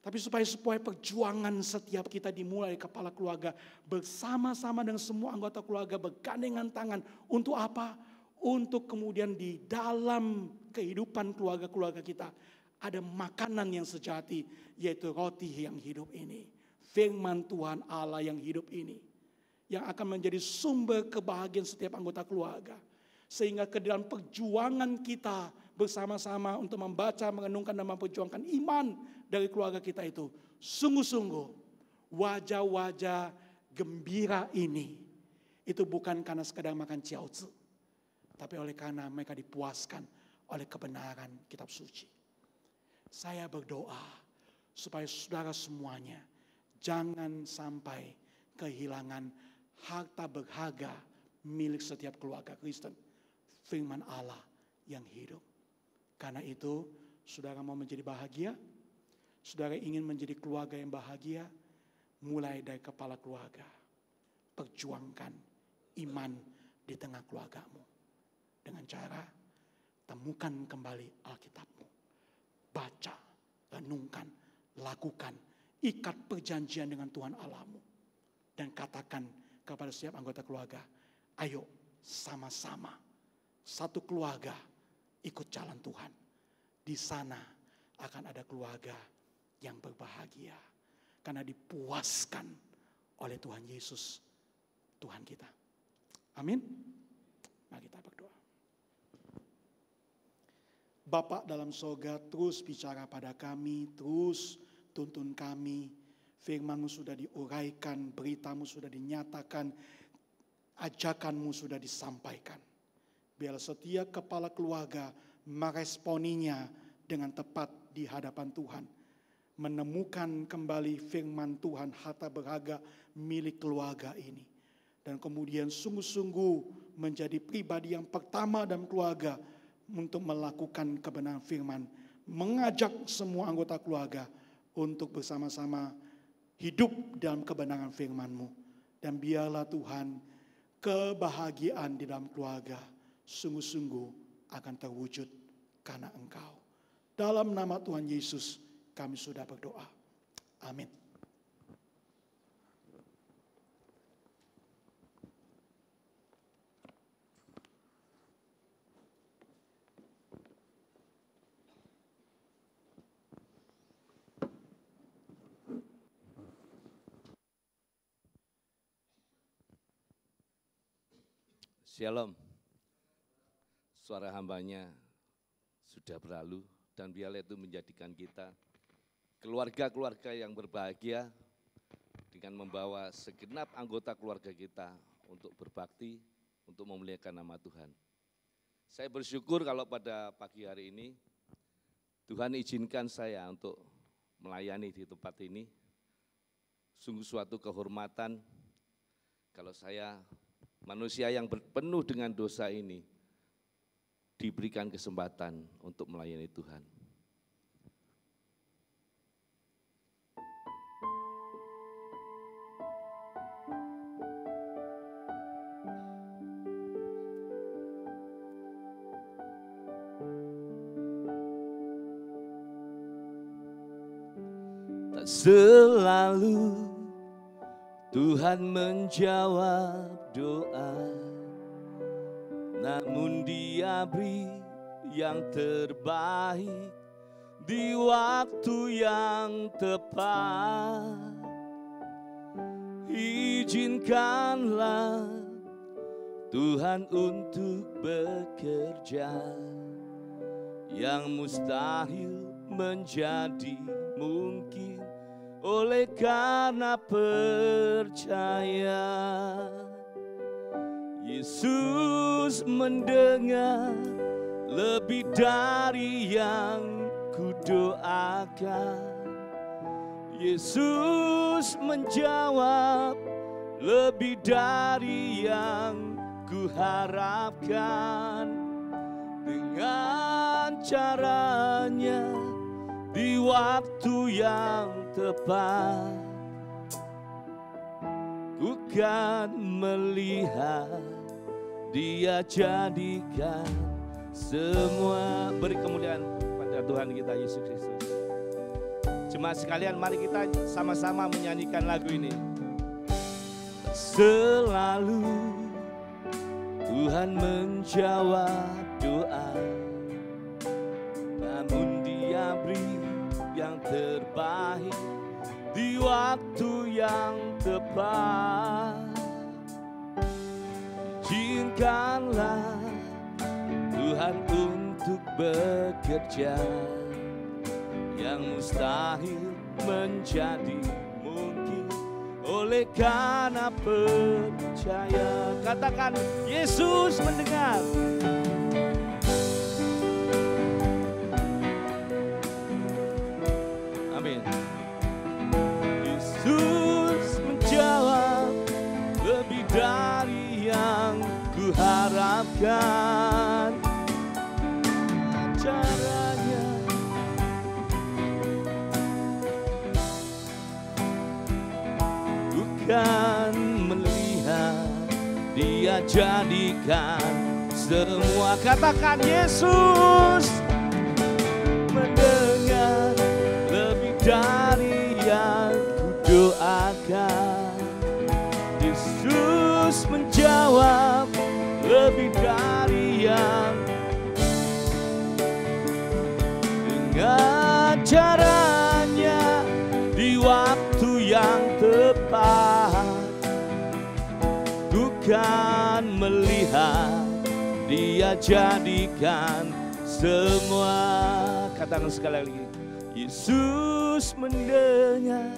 [SPEAKER 5] Tapi supaya perjuangan setiap kita dimulai dari kepala keluarga bersama-sama dengan semua anggota keluarga bergandengan tangan. Untuk apa? Untuk kemudian di dalam kehidupan keluarga-keluarga kita ada makanan yang sejati, yaitu roti yang hidup ini. Firman Tuhan Allah yang hidup ini. Yang akan menjadi sumber kebahagiaan setiap anggota keluarga. Sehingga ke dalam perjuangan kita bersama-sama untuk membaca, merenungkan dan memperjuangkan iman dari keluarga kita itu. Sungguh-sungguh wajah-wajah gembira ini. Itu bukan karena sekadar makan jiaozi. Tapi oleh karena mereka dipuaskan oleh kebenaran kitab suci. Saya berdoa supaya saudara semuanya jangan sampai kehilangan harta berharga milik setiap keluarga Kristen. Firman Allah yang hidup. Karena itu, saudara mau menjadi bahagia? Saudara ingin menjadi keluarga yang bahagia? Mulai dari kepala keluarga. Perjuangkan iman di tengah keluargamu. Dengan cara temukan kembali Alkitabmu. Baca, renungkan, lakukan. Ikat perjanjian dengan Tuhan Allahmu. Dan katakan kepada setiap anggota keluarga, ayo sama-sama. Satu keluarga ikut jalan Tuhan. Di sana akan ada keluarga yang berbahagia. Karena dipuaskan oleh Tuhan Yesus, Tuhan kita. Amin. Mari kita berdoa. Bapa dalam sorga, terus bicara pada kami, terus tuntun kami. Firman-Mu sudah diuraikan, berita-Mu sudah dinyatakan, ajakan-Mu sudah disampaikan. Biar setiap kepala keluarga meresponinya dengan tepat di hadapan Tuhan. Menemukan kembali firman Tuhan, harta berharga milik keluarga ini. Dan kemudian sungguh-sungguh menjadi pribadi yang pertama dalam keluarga untuk melakukan kebenaran firman. Mengajak semua anggota keluarga untuk bersama-sama hidup dalam kebenaran firman-Mu. Dan biarlah Tuhan, kebahagiaan di dalam keluarga sungguh-sungguh akan terwujud karena Engkau. Dalam nama Tuhan Yesus kami sudah berdoa. Amin.
[SPEAKER 6] Shalom. Suara hambanya sudah berlalu dan biarlah itu menjadikan kita keluarga-keluarga yang berbahagia dengan membawa segenap anggota keluarga kita untuk berbakti, untuk memuliakan nama Tuhan. Saya bersyukur kalau pada pagi hari ini Tuhan izinkan saya untuk melayani di tempat ini. Sungguh suatu kehormatan kalau saya manusia yang penuh dengan dosa ini diberikan kesempatan untuk melayani Tuhan. Tak selalu Tuhan menjawab doa, namun Dia beri yang terbaik di waktu yang tepat. Izinkanlah Tuhan untuk bekerja, yang mustahil menjadi mungkin oleh karena percaya. Yesus mendengar lebih dari yang kudoakan. Yesus menjawab lebih dari yang kuharapkan. Dengan caranya di waktu yang tepat, ku kan melihat Dia jadikan semua. Beri kemuliaan pada Tuhan kita Yesus Kristus. Jemaat sekalian, mari kita sama-sama menyanyikan lagu ini. Selalu Tuhan menjawab doa, namun Dia beri yang terbaik di waktu yang tepat. Izinkanlah Tuhan untuk bekerja, yang mustahil menjadi mungkin oleh karena percaya. Katakan, Yesus mendengar. Amin. Yesus menjawab lebih dari yang kuharapkan. Caranya bukan melihat, Dia jadikan semua. Katakan, Yesus mendengar lebih dari yang kudoakan. Yesus menjawab lebih dari yang, dengan caranya di waktu yang tepat. Bukan melihat, Dia jadikan semua. Katakan sekali lagi, Yesus mendengar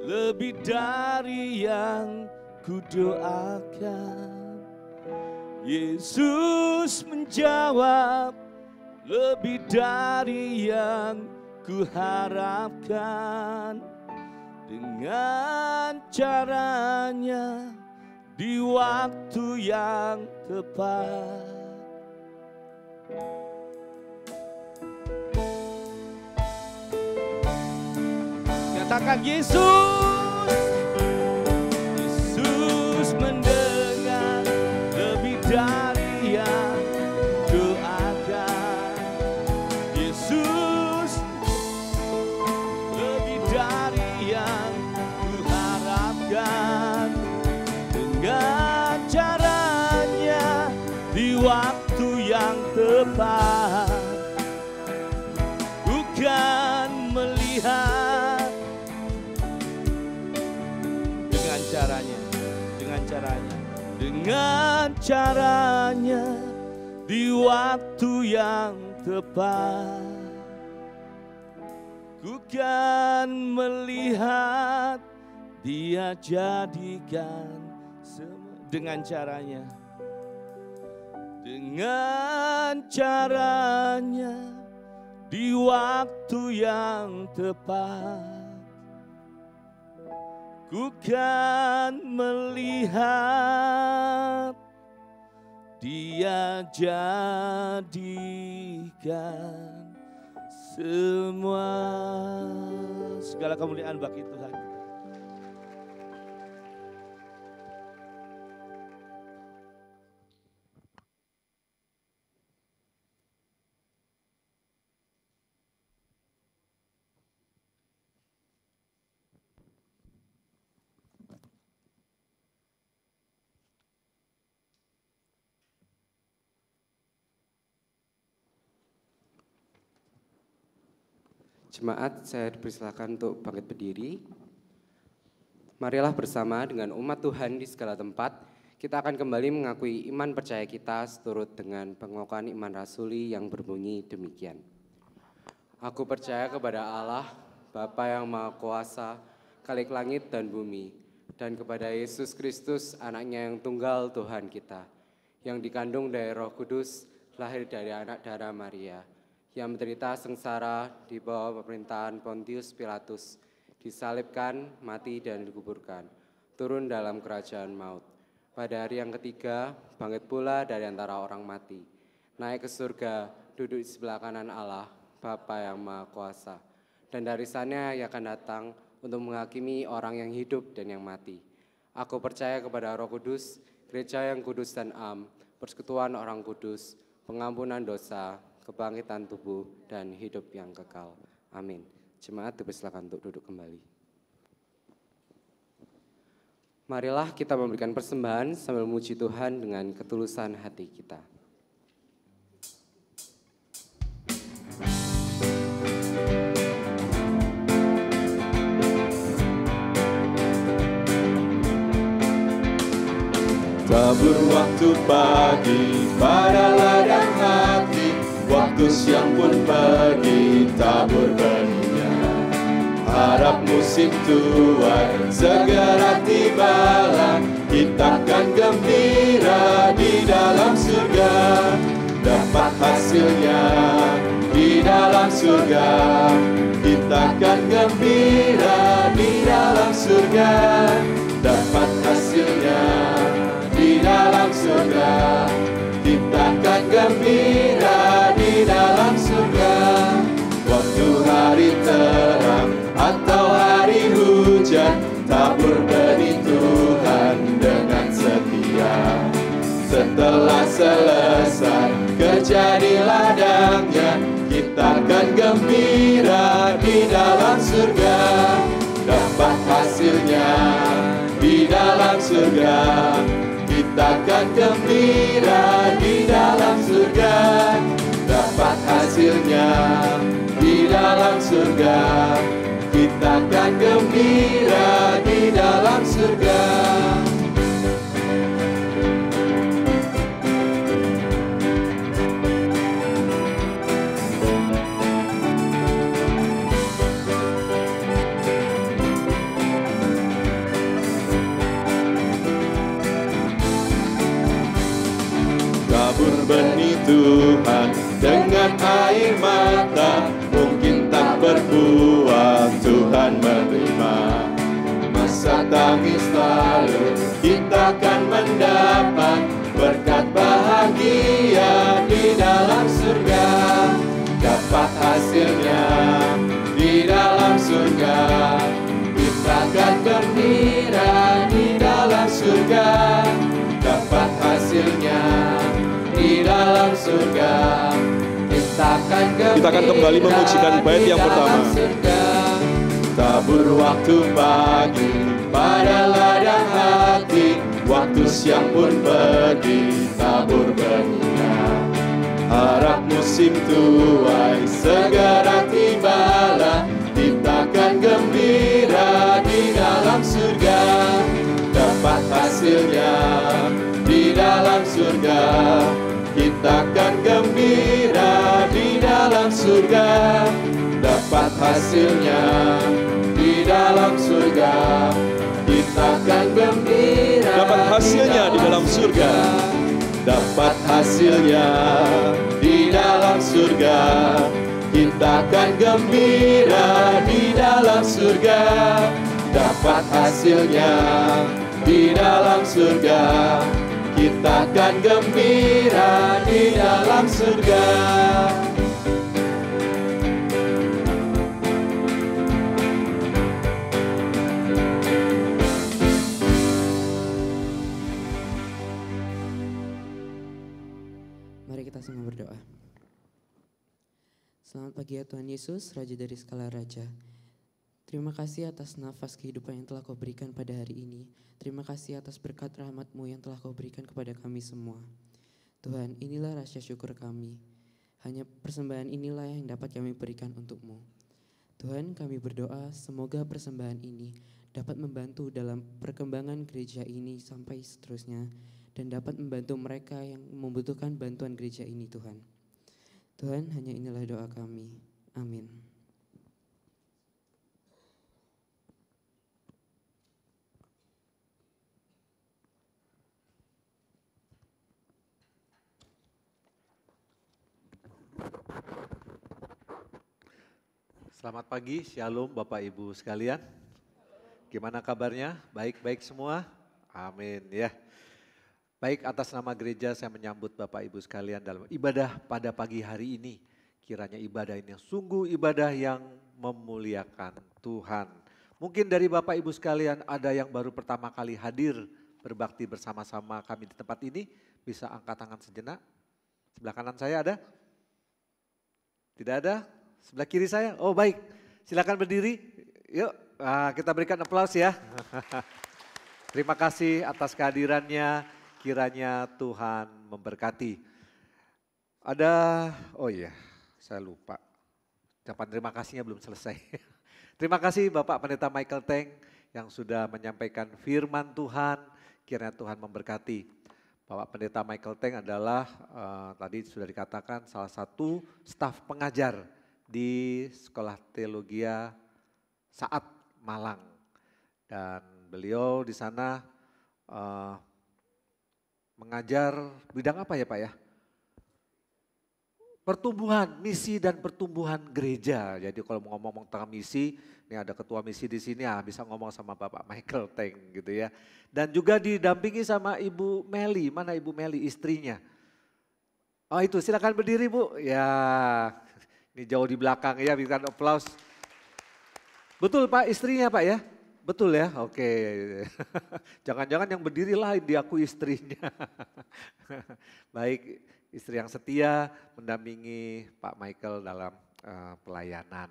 [SPEAKER 6] lebih dari yang kudoakan. Yesus menjawab lebih dari yang kuharapkan. Dengan caranya di waktu yang tepat. Katakan, Yesus. Yesus mendengar lebih dari yang doakan. Yesus lebih dari yang kuharapkan. Dengan caranya di waktu yang tepat. Bukan melihat, dengan caranya di waktu yang tepat. Ku kan melihat, Dia jadikan semua. Dengan caranya di waktu yang tepat. Ku kan melihat, Dia jadikan semua. Segala kemuliaan bagi Tuhan.
[SPEAKER 1] Jemaat, saya dipersilakan untuk bangkit berdiri. Marilah bersama dengan umat Tuhan di segala tempat, kita akan kembali mengakui iman percaya kita seturut dengan pengakuan iman rasuli yang berbunyi demikian. Aku percaya kepada Allah, Bapa yang Maha Kuasa, Khalik langit dan bumi, dan kepada Yesus Kristus, anaknya yang tunggal Tuhan kita, yang dikandung dari Roh Kudus, lahir dari anak darah Maria, yang menderita sengsara di bawah pemerintahan Pontius Pilatus, disalibkan, mati dan dikuburkan, turun dalam kerajaan maut. Pada hari yang ketiga, bangkit pula dari antara orang mati, naik ke surga, duduk di sebelah kanan Allah, Bapa yang Maha Kuasa. Dan dari sana Ia akan datang untuk menghakimi orang yang hidup dan yang mati. Aku percaya kepada Roh Kudus, gereja yang kudus dan am, persekutuan orang kudus, pengampunan dosa, kebangkitan tubuh, dan hidup yang kekal. Amin. Jemaat dipersilakan untuk duduk kembali. Marilah kita memberikan persembahan sambil memuji Tuhan dengan ketulusan hati kita.
[SPEAKER 2] Tabur waktu pagi pada ladang hati, waktu siang pun pergi tabur benihnya. Harap musim tuai segera tibalah, kita akan gembira di dalam surga. Dapat hasilnya di dalam surga, kita akan gembira di dalam surga. Dapat hasilnya di dalam surga, kita akan gembira di dalam surga. Waktu hari terang atau hari hujan, tabur benih Tuhan dengan setia. Setelah selesai kerja di ladangnya, kita akan gembira di dalam surga. Dapat hasilnya di dalam surga, kita akan gembira di dalam surga. Dapat hasilnya di dalam surga, kita akan gembira di dalam surga. Tabur benih Tuhan dengan air mata, mungkin tak berbuah, Tuhan menerima. Masa tangis lalu kita akan mendapat berkat bahagia di dalam surga. Dapat hasilnya di dalam surga, kita akan gembira di dalam surga. Dapat hasilnya di dalam surga, kita akan kembali memujikan bait yang pertama. Tabur waktu pagi pada ladang hati, waktu siang pun pergi tabur benihnya. Harap musim tuai segera tibalah, kita akan gembira di dalam surga. Dapat hasilnya di dalam surga, kita akan gembira di dalam surga. Dapat hasilnya di dalam surga, kita akan gembira. Dapat hasilnya di dalam surga, dapat hasilnya di dalam surga, kita akan gembira di dalam surga. Dapat hasilnya di dalam surga, kita akan gembira di dalam surga.
[SPEAKER 7] Mari kita sama berdoa. Selamat pagi ya Tuhan Yesus, Raja dari segala Raja. Terima kasih atas nafas kehidupan yang telah Kau berikan pada hari ini. Terima kasih atas berkat rahmat-Mu yang telah Kau berikan kepada kami semua. Tuhan, inilah rasa syukur kami. Hanya persembahan inilah yang dapat kami berikan untuk-Mu. Tuhan, kami berdoa semoga persembahan ini dapat membantu dalam perkembangan gereja ini sampai seterusnya, dan dapat membantu mereka yang membutuhkan bantuan gereja ini Tuhan. Tuhan, hanya inilah doa kami. Amin.
[SPEAKER 4] Selamat pagi, Shalom Bapak Ibu sekalian. Gimana kabarnya? Baik-baik semua? Amin ya. Baik, atas nama gereja saya menyambut Bapak Ibu sekalian dalam ibadah pada pagi hari ini. Kiranya ibadah ini sungguh ibadah yang memuliakan Tuhan. Mungkin dari Bapak Ibu sekalian ada yang baru pertama kali hadir berbakti bersama-sama kami di tempat ini. Bisa angkat tangan sejenak. Sebelah kanan saya ada? Tidak ada? Sebelah kiri saya? Oh baik, Silakan berdiri. Yuk, kita berikan aplaus ya. Terima kasih atas kehadirannya. Kiranya Tuhan memberkati. Oh iya, saya lupa. Ucapan terima kasihnya belum selesai. Terima kasih Bapak Pendeta Michael Teng yang sudah menyampaikan firman Tuhan. Kiranya Tuhan memberkati. Bapak Pendeta Michael Teng adalah tadi sudah dikatakan salah satu staf pengajar di Sekolah Teologia Saat Malang. Dan beliau di sana mengajar bidang apa ya Pak ya? Pertumbuhan, misi dan pertumbuhan gereja. Jadi kalau mau ngomong tentang misi, ini ada ketua misi di sini, bisa ngomong sama Bapak Michael Teng gitu ya. Dan juga didampingi sama Ibu Meli, mana Ibu Meli istrinya? Oh itu, silakan berdiri Bu. Ya, ini jauh di belakang ya, berikan aplaus. Betul Pak, istrinya Pak ya? Betul ya, oke. Jangan-jangan yang berdiri lain diakui istrinya. Baik, istri yang setia mendampingi Pak Michael dalam pelayanan.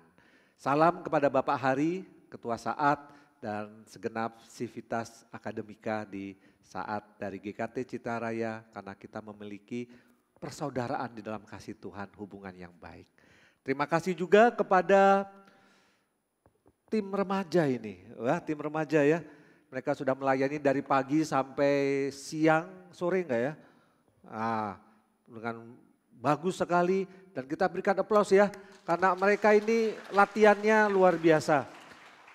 [SPEAKER 4] Salam kepada Bapak Hari, Ketua Saat, dan segenap Sivitas Akademika di Saat dari GKT Citaraya, karena kita memiliki persaudaraan di dalam kasih Tuhan, hubungan yang baik. Terima kasih juga kepada tim remaja ini, tim remaja ya. Mereka sudah melayani dari pagi sampai siang, sore enggak ya? Dengan bagus sekali dan kita berikan aplaus ya. Karena mereka ini latihannya luar biasa.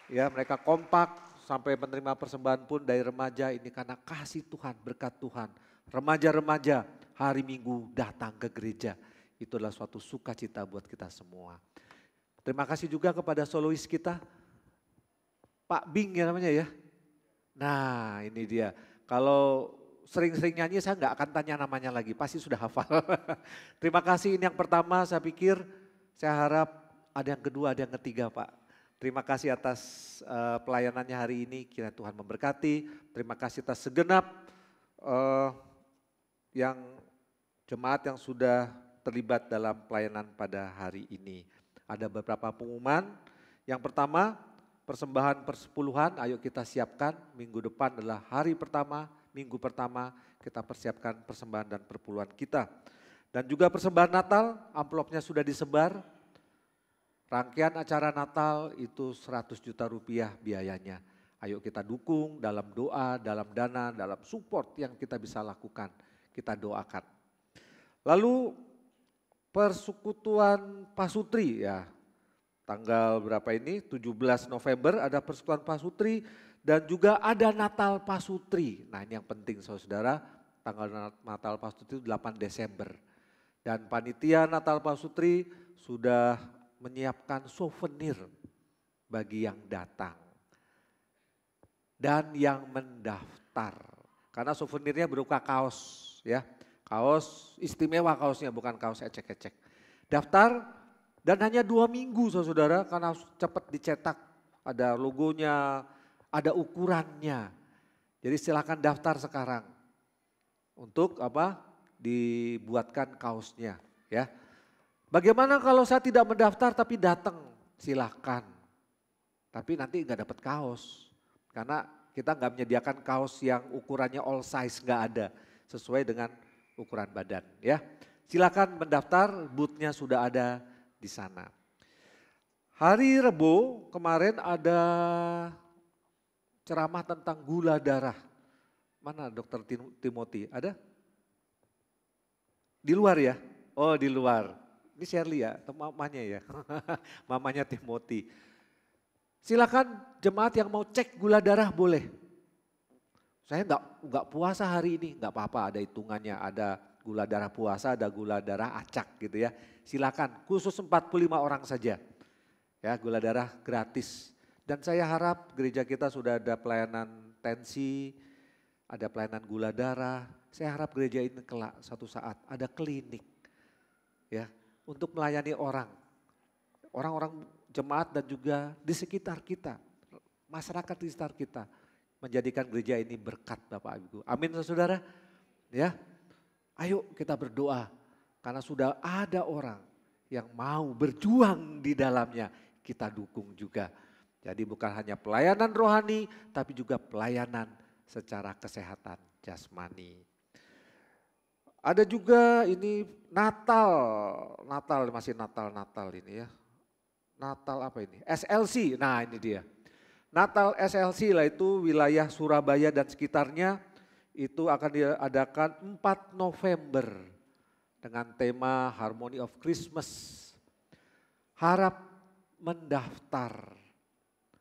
[SPEAKER 4] Ya, mereka kompak sampai menerima persembahan pun dari remaja ini karena kasih Tuhan, berkat Tuhan. Remaja-remaja hari Minggu datang ke gereja. Itu adalah suatu sukacita buat kita semua. Terima kasih juga kepada solois kita, Pak Bing ya namanya ya. Nah ini dia, kalau sering-sering nyanyi saya nggak akan tanya namanya lagi, pasti sudah hafal. Terima kasih, ini yang pertama, saya pikir saya harap ada yang kedua, ada yang ketiga Pak. Terima kasih atas pelayanannya hari ini, kiranya Tuhan memberkati. Terima kasih atas segenap yang jemaat yang sudah terlibat dalam pelayanan pada hari ini. Ada beberapa pengumuman, yang pertama, persembahan persepuluhan, ayo kita siapkan. Minggu depan adalah hari pertama, minggu pertama kita persiapkan persembahan dan perpuluhan kita. Dan juga persembahan Natal, amplopnya sudah disebar. Rangkaian acara Natal itu 100 juta rupiah biayanya. Ayo kita dukung dalam doa, dalam dana, dalam support yang kita bisa lakukan. Kita doakan. Lalu Persekutuan Pasutri ya. Tanggal berapa ini? 17 November ada Persekutuan Pasutri dan juga ada Natal Pasutri. Nah ini yang penting saudara, tanggal Natal Pasutri itu 8 Desember. Dan panitia Natal Pasutri sudah menyiapkan souvenir bagi yang datang. Dan yang mendaftar. Karena souvenirnya berupa kaos ya. Kaos istimewa kaosnya, bukan kaos ecek-ecek. Daftar. Dan hanya 2 minggu saudara, karena cepat dicetak, ada logonya, ada ukurannya. Jadi silakan daftar sekarang untuk apa? Dibuatkan kaosnya, ya. Bagaimana kalau saya tidak mendaftar tapi datang? Silakan. Tapi nanti nggak dapat kaos, karena kita nggak menyediakan kaos yang ukurannya all size, nggak ada, sesuai dengan ukuran badan, ya. Silakan mendaftar, booth-nya sudah ada di sana. Hari Rebo kemarin ada ceramah tentang gula darah. Mana Dokter Timothy? Ada? Di luar ya? Oh di luar. Ini Shirley ya, mamanya ya. Mamanya Timothy. Silakan jemaat yang mau cek gula darah boleh. Saya nggak puasa hari ini, nggak apa-apa, ada hitungannya, ada gula darah puasa, ada gula darah acak gitu ya. Silakan, khusus 45 orang saja. Ya, gula darah gratis. Dan saya harap gereja kita sudah ada pelayanan tensi, ada pelayanan gula darah. Saya harap gereja ini kelak satu saat ada klinik ya untuk melayani orang-orang jemaat dan juga di sekitar kita, masyarakat di sekitar kita, menjadikan gereja ini berkat Bapak Ibu. Amin saudara. Ya, ayo kita berdoa. Karena sudah ada orang yang mau berjuang di dalamnya. kita dukung juga. Jadi bukan hanya pelayanan rohani, tapi juga pelayanan secara kesehatan jasmani. Ada juga ini Natal masih Natal ini ya. Natal apa ini? SLC, nah ini dia. Natal SLC lah itu wilayah Surabaya dan sekitarnya itu akan diadakan 4 November dengan tema Harmony of Christmas. Harap mendaftar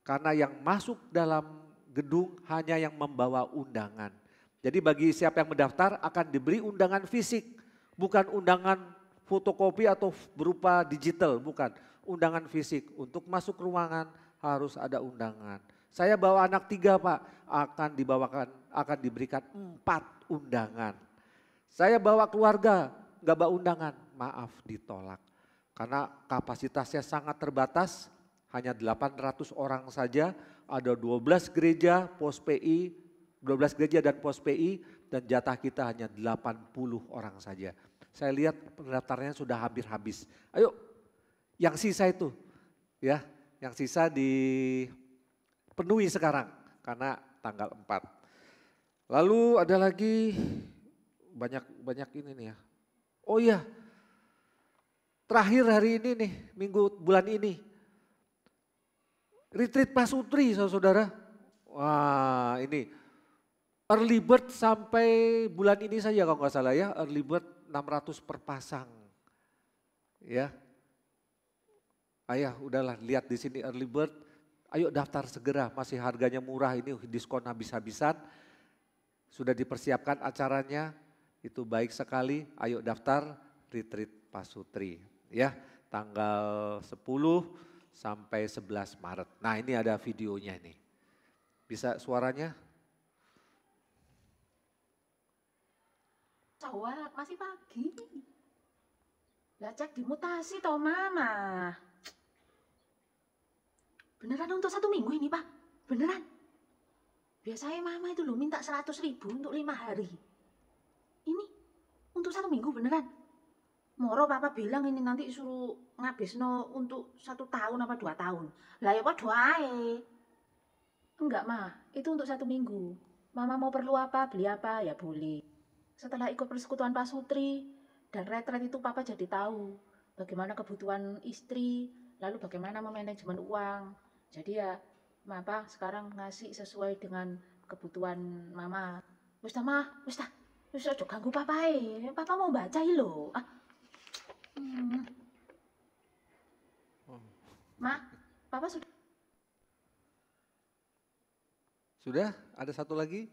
[SPEAKER 4] karena yang masuk dalam gedung hanya yang membawa undangan. Jadi bagi siapa yang mendaftar akan diberi undangan fisik, bukan undangan fotokopi atau berupa digital, bukan. Undangan fisik, untuk masuk ruangan harus ada undangan. Saya bawa anak 3 Pak, akan diberikan 4 undangan. Saya bawa keluarga, nggak bawa undangan, maaf ditolak. Karena kapasitasnya sangat terbatas, hanya 800 orang saja, ada 12 gereja pos PI, 12 gereja dan pos PI, dan jatah kita hanya 80 orang saja. Saya lihat pendaftarannya sudah hampir habis. Ayo, yang sisa itu, ya, yang sisa dipenuhi sekarang karena tanggal 4. Lalu ada lagi banyak ini nih ya. Oh iya, terakhir hari ini nih, bulan ini. Retreat Pasutri saudara-saudara. Wah ini early bird sampai bulan ini saja kalau nggak salah ya. Early bird 600 per pasang. Ya. Ayah udahlah lihat di sini early bird. Ayo daftar segera, masih harganya murah ini diskon habis-habisan. Sudah dipersiapkan acaranya, itu baik sekali. Ayo daftar Retreat Pasutri. Ya, tanggal 10 sampai 11 Maret. Nah ini ada videonya nih. Bisa suaranya?
[SPEAKER 8] Cowok masih pagi. Lah cek di mutasi toh mama. Beneran untuk 1 minggu ini Pak? Beneran? Biasanya mama itu loh minta 100.000 untuk 5 hari. Ini untuk 1 minggu beneran? Moro papa bilang ini nanti suruh ngabisno untuk 1 tahun apa 2 tahun. Lah ya Pak doae. Enggak Ma, itu untuk 1 minggu. Mama mau perlu apa, beli apa ya boleh. Setelah ikut persekutuan Pasutri dan retret itu papa jadi tahu bagaimana kebutuhan istri, lalu bagaimana memanajemen uang. Jadi ya Papa sekarang ngasih sesuai dengan kebutuhan Mama. Wis ta Ma, wis aja ganggu Papa Papa mau baca lho. Ma, Papa sudah.
[SPEAKER 4] Sudah? Ada satu lagi?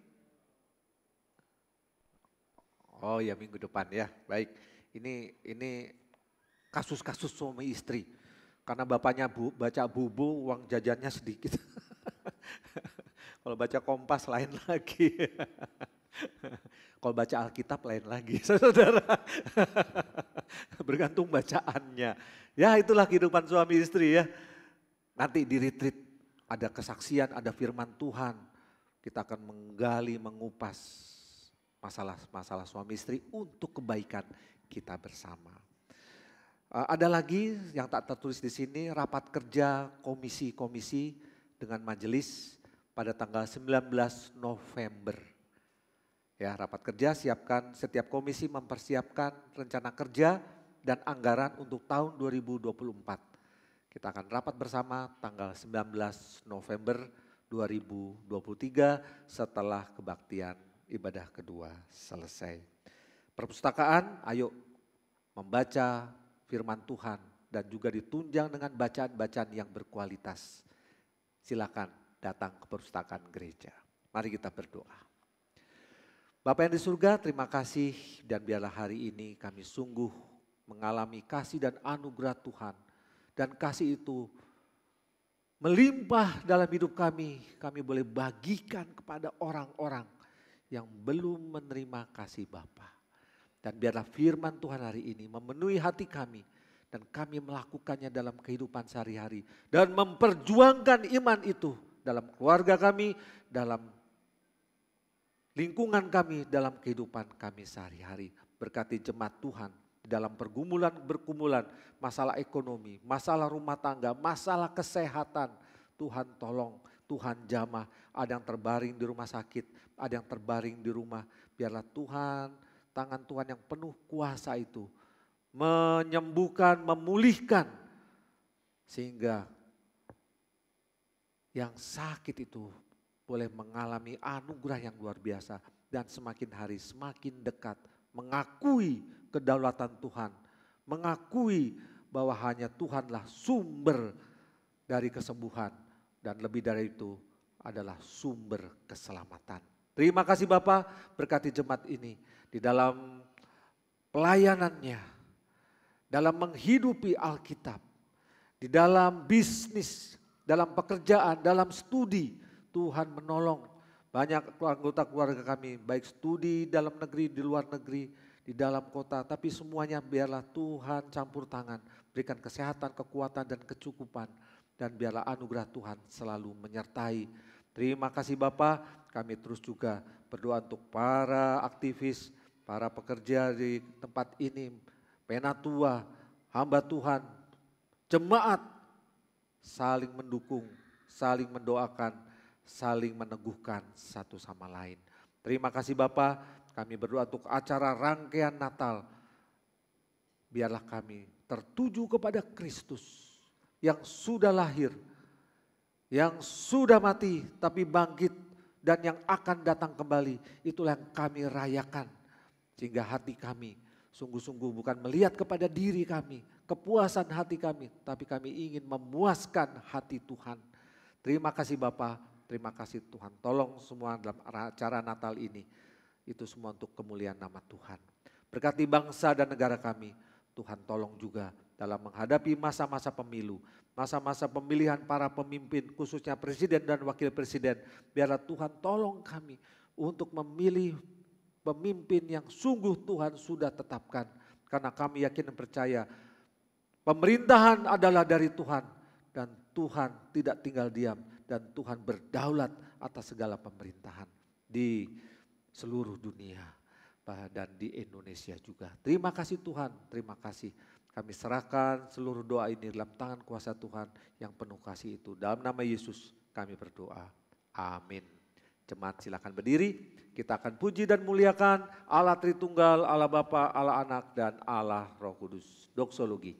[SPEAKER 4] Oh ya minggu depan ya, baik. Ini kasus-kasus suami istri. Karena bapaknya baca bubu, uang jajannya sedikit. Kalau baca Kompas lain lagi. Kalau baca Alkitab lain lagi, saudara. Bergantung bacaannya. Ya itulah kehidupan suami istri ya. Nanti di retreat ada kesaksian, ada firman Tuhan. Kita akan menggali, mengupas masalah suami istri untuk kebaikan kita bersama. Ada lagi yang tak tertulis di sini, rapat kerja komisi-komisi dengan majelis pada tanggal 19 November. Ya, rapat kerja setiap komisi mempersiapkan rencana kerja dan anggaran untuk tahun 2024. Kita akan rapat bersama tanggal 19 November 2023 setelah kebaktian ibadah kedua selesai. Perpustakaan, ayo membaca firman Tuhan dan juga ditunjang dengan bacaan-bacaan yang berkualitas. Silakan datang ke perpustakaan gereja. Mari kita berdoa. Bapa yang di surga, terima kasih dan biarlah hari ini kami sungguh mengalami kasih dan anugerah Tuhan. Dan kasih itu melimpah dalam hidup kami. Kami boleh bagikan kepada orang-orang yang belum menerima kasih Bapa. Dan biarlah firman Tuhan hari ini memenuhi hati kami. Dan kami melakukannya dalam kehidupan sehari-hari. Dan memperjuangkan iman itu dalam keluarga kami, dalam lingkungan kami, dalam kehidupan kami sehari-hari. Berkati jemaat Tuhan Di dalam bergumulan, masalah ekonomi, masalah rumah tangga, masalah kesehatan. Tuhan tolong, Tuhan jamah. Ada yang terbaring di rumah sakit, ada yang terbaring di rumah. Biarlah Tuhan, tangan Tuhan yang penuh kuasa itu menyembuhkan, memulihkan. Sehingga yang sakit itu boleh mengalami anugerah yang luar biasa. Dan semakin hari semakin dekat mengakui kedaulatan Tuhan. Mengakui bahwa hanya Tuhanlah sumber dari kesembuhan. Dan lebih dari itu adalah sumber keselamatan. Terima kasih Bapak, berkati jemaat ini di dalam pelayanannya, dalam menghidupi Alkitab, di dalam bisnis, dalam pekerjaan, dalam studi. Tuhan menolong banyak anggota keluarga kami, baik studi dalam negeri, di luar negeri, di dalam kota. Tapi semuanya biarlah Tuhan campur tangan, berikan kesehatan, kekuatan dan kecukupan. Dan biarlah anugerah Tuhan selalu menyertai. Terima kasih Bapak, kami terus juga berdoa untuk para aktivis, para pekerja di tempat ini, penatua, hamba Tuhan, jemaat, saling mendukung, saling mendoakan, saling meneguhkan satu sama lain. Terima kasih Bapak, kami berdoa untuk acara rangkaian Natal. Biarlah kami tertuju kepada Kristus yang sudah lahir, yang sudah mati tapi bangkit dan yang akan datang kembali. Itulah yang kami rayakan. Sehingga hati kami sungguh-sungguh bukan melihat kepada diri kami, kepuasan hati kami, tapi kami ingin memuaskan hati Tuhan. Terima kasih Bapak, terima kasih Tuhan. Tolong semua dalam acara Natal ini, itu semua untuk kemuliaan nama Tuhan. Berkati bangsa dan negara kami, Tuhan tolong juga dalam menghadapi masa-masa pemilu, masa-masa pemilihan para pemimpin, khususnya presiden dan wakil presiden. Biarlah Tuhan tolong kami untuk memilih pemimpin yang sungguh Tuhan sudah tetapkan. Karena kami yakin dan percaya pemerintahan adalah dari Tuhan. Dan Tuhan tidak tinggal diam. Dan Tuhan berdaulat atas segala pemerintahan di seluruh dunia. Dan di Indonesia juga. Terima kasih Tuhan, terima kasih. Kami serahkan seluruh doa ini dalam tangan kuasa Tuhan yang penuh kasih itu. Dalam nama Yesus kami berdoa. Amin. Jemaat silakan berdiri. Kita akan puji dan muliakan Allah Tritunggal, Allah Bapa, Allah Anak, dan Allah Roh Kudus. Doksologi.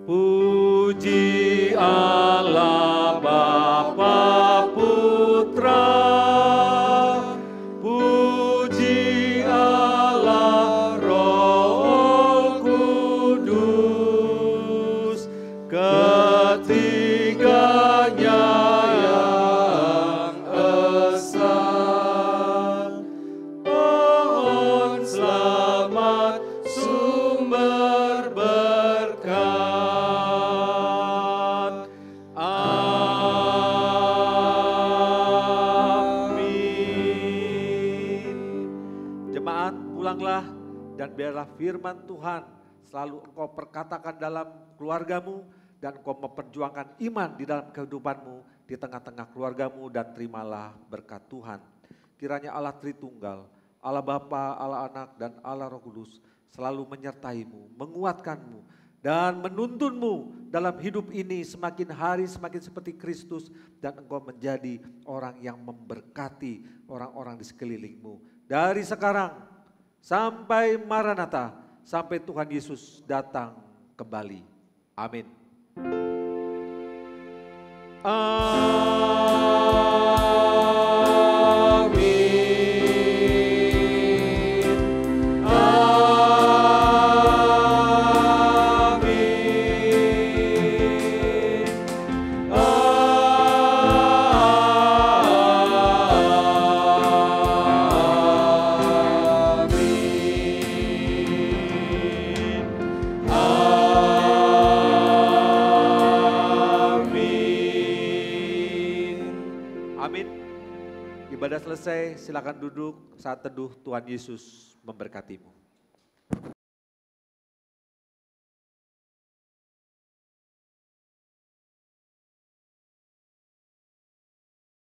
[SPEAKER 4] Puji Allah Bapa Putra, puji Allah Roh Kudus, ketiganya yang esa. Pohon selamat sumber berkat. Pulanglah dan biarlah firman Tuhan selalu engkau perkatakan dalam keluargamu dan engkau memperjuangkan iman di dalam kehidupanmu di tengah-tengah keluargamu dan terimalah berkat Tuhan. Kiranya Allah Tritunggal, Allah Bapa, Allah Anak dan Allah Roh Kudus selalu menyertaimu, menguatkanmu dan menuntunmu dalam hidup ini semakin hari semakin seperti Kristus dan engkau menjadi orang yang memberkati orang-orang di sekelilingmu. Dari sekarang sampai Maranatha, sampai Tuhan Yesus datang kembali. Amin. Ibadah selesai, silakan duduk. Saat teduh Tuhan Yesus memberkatimu.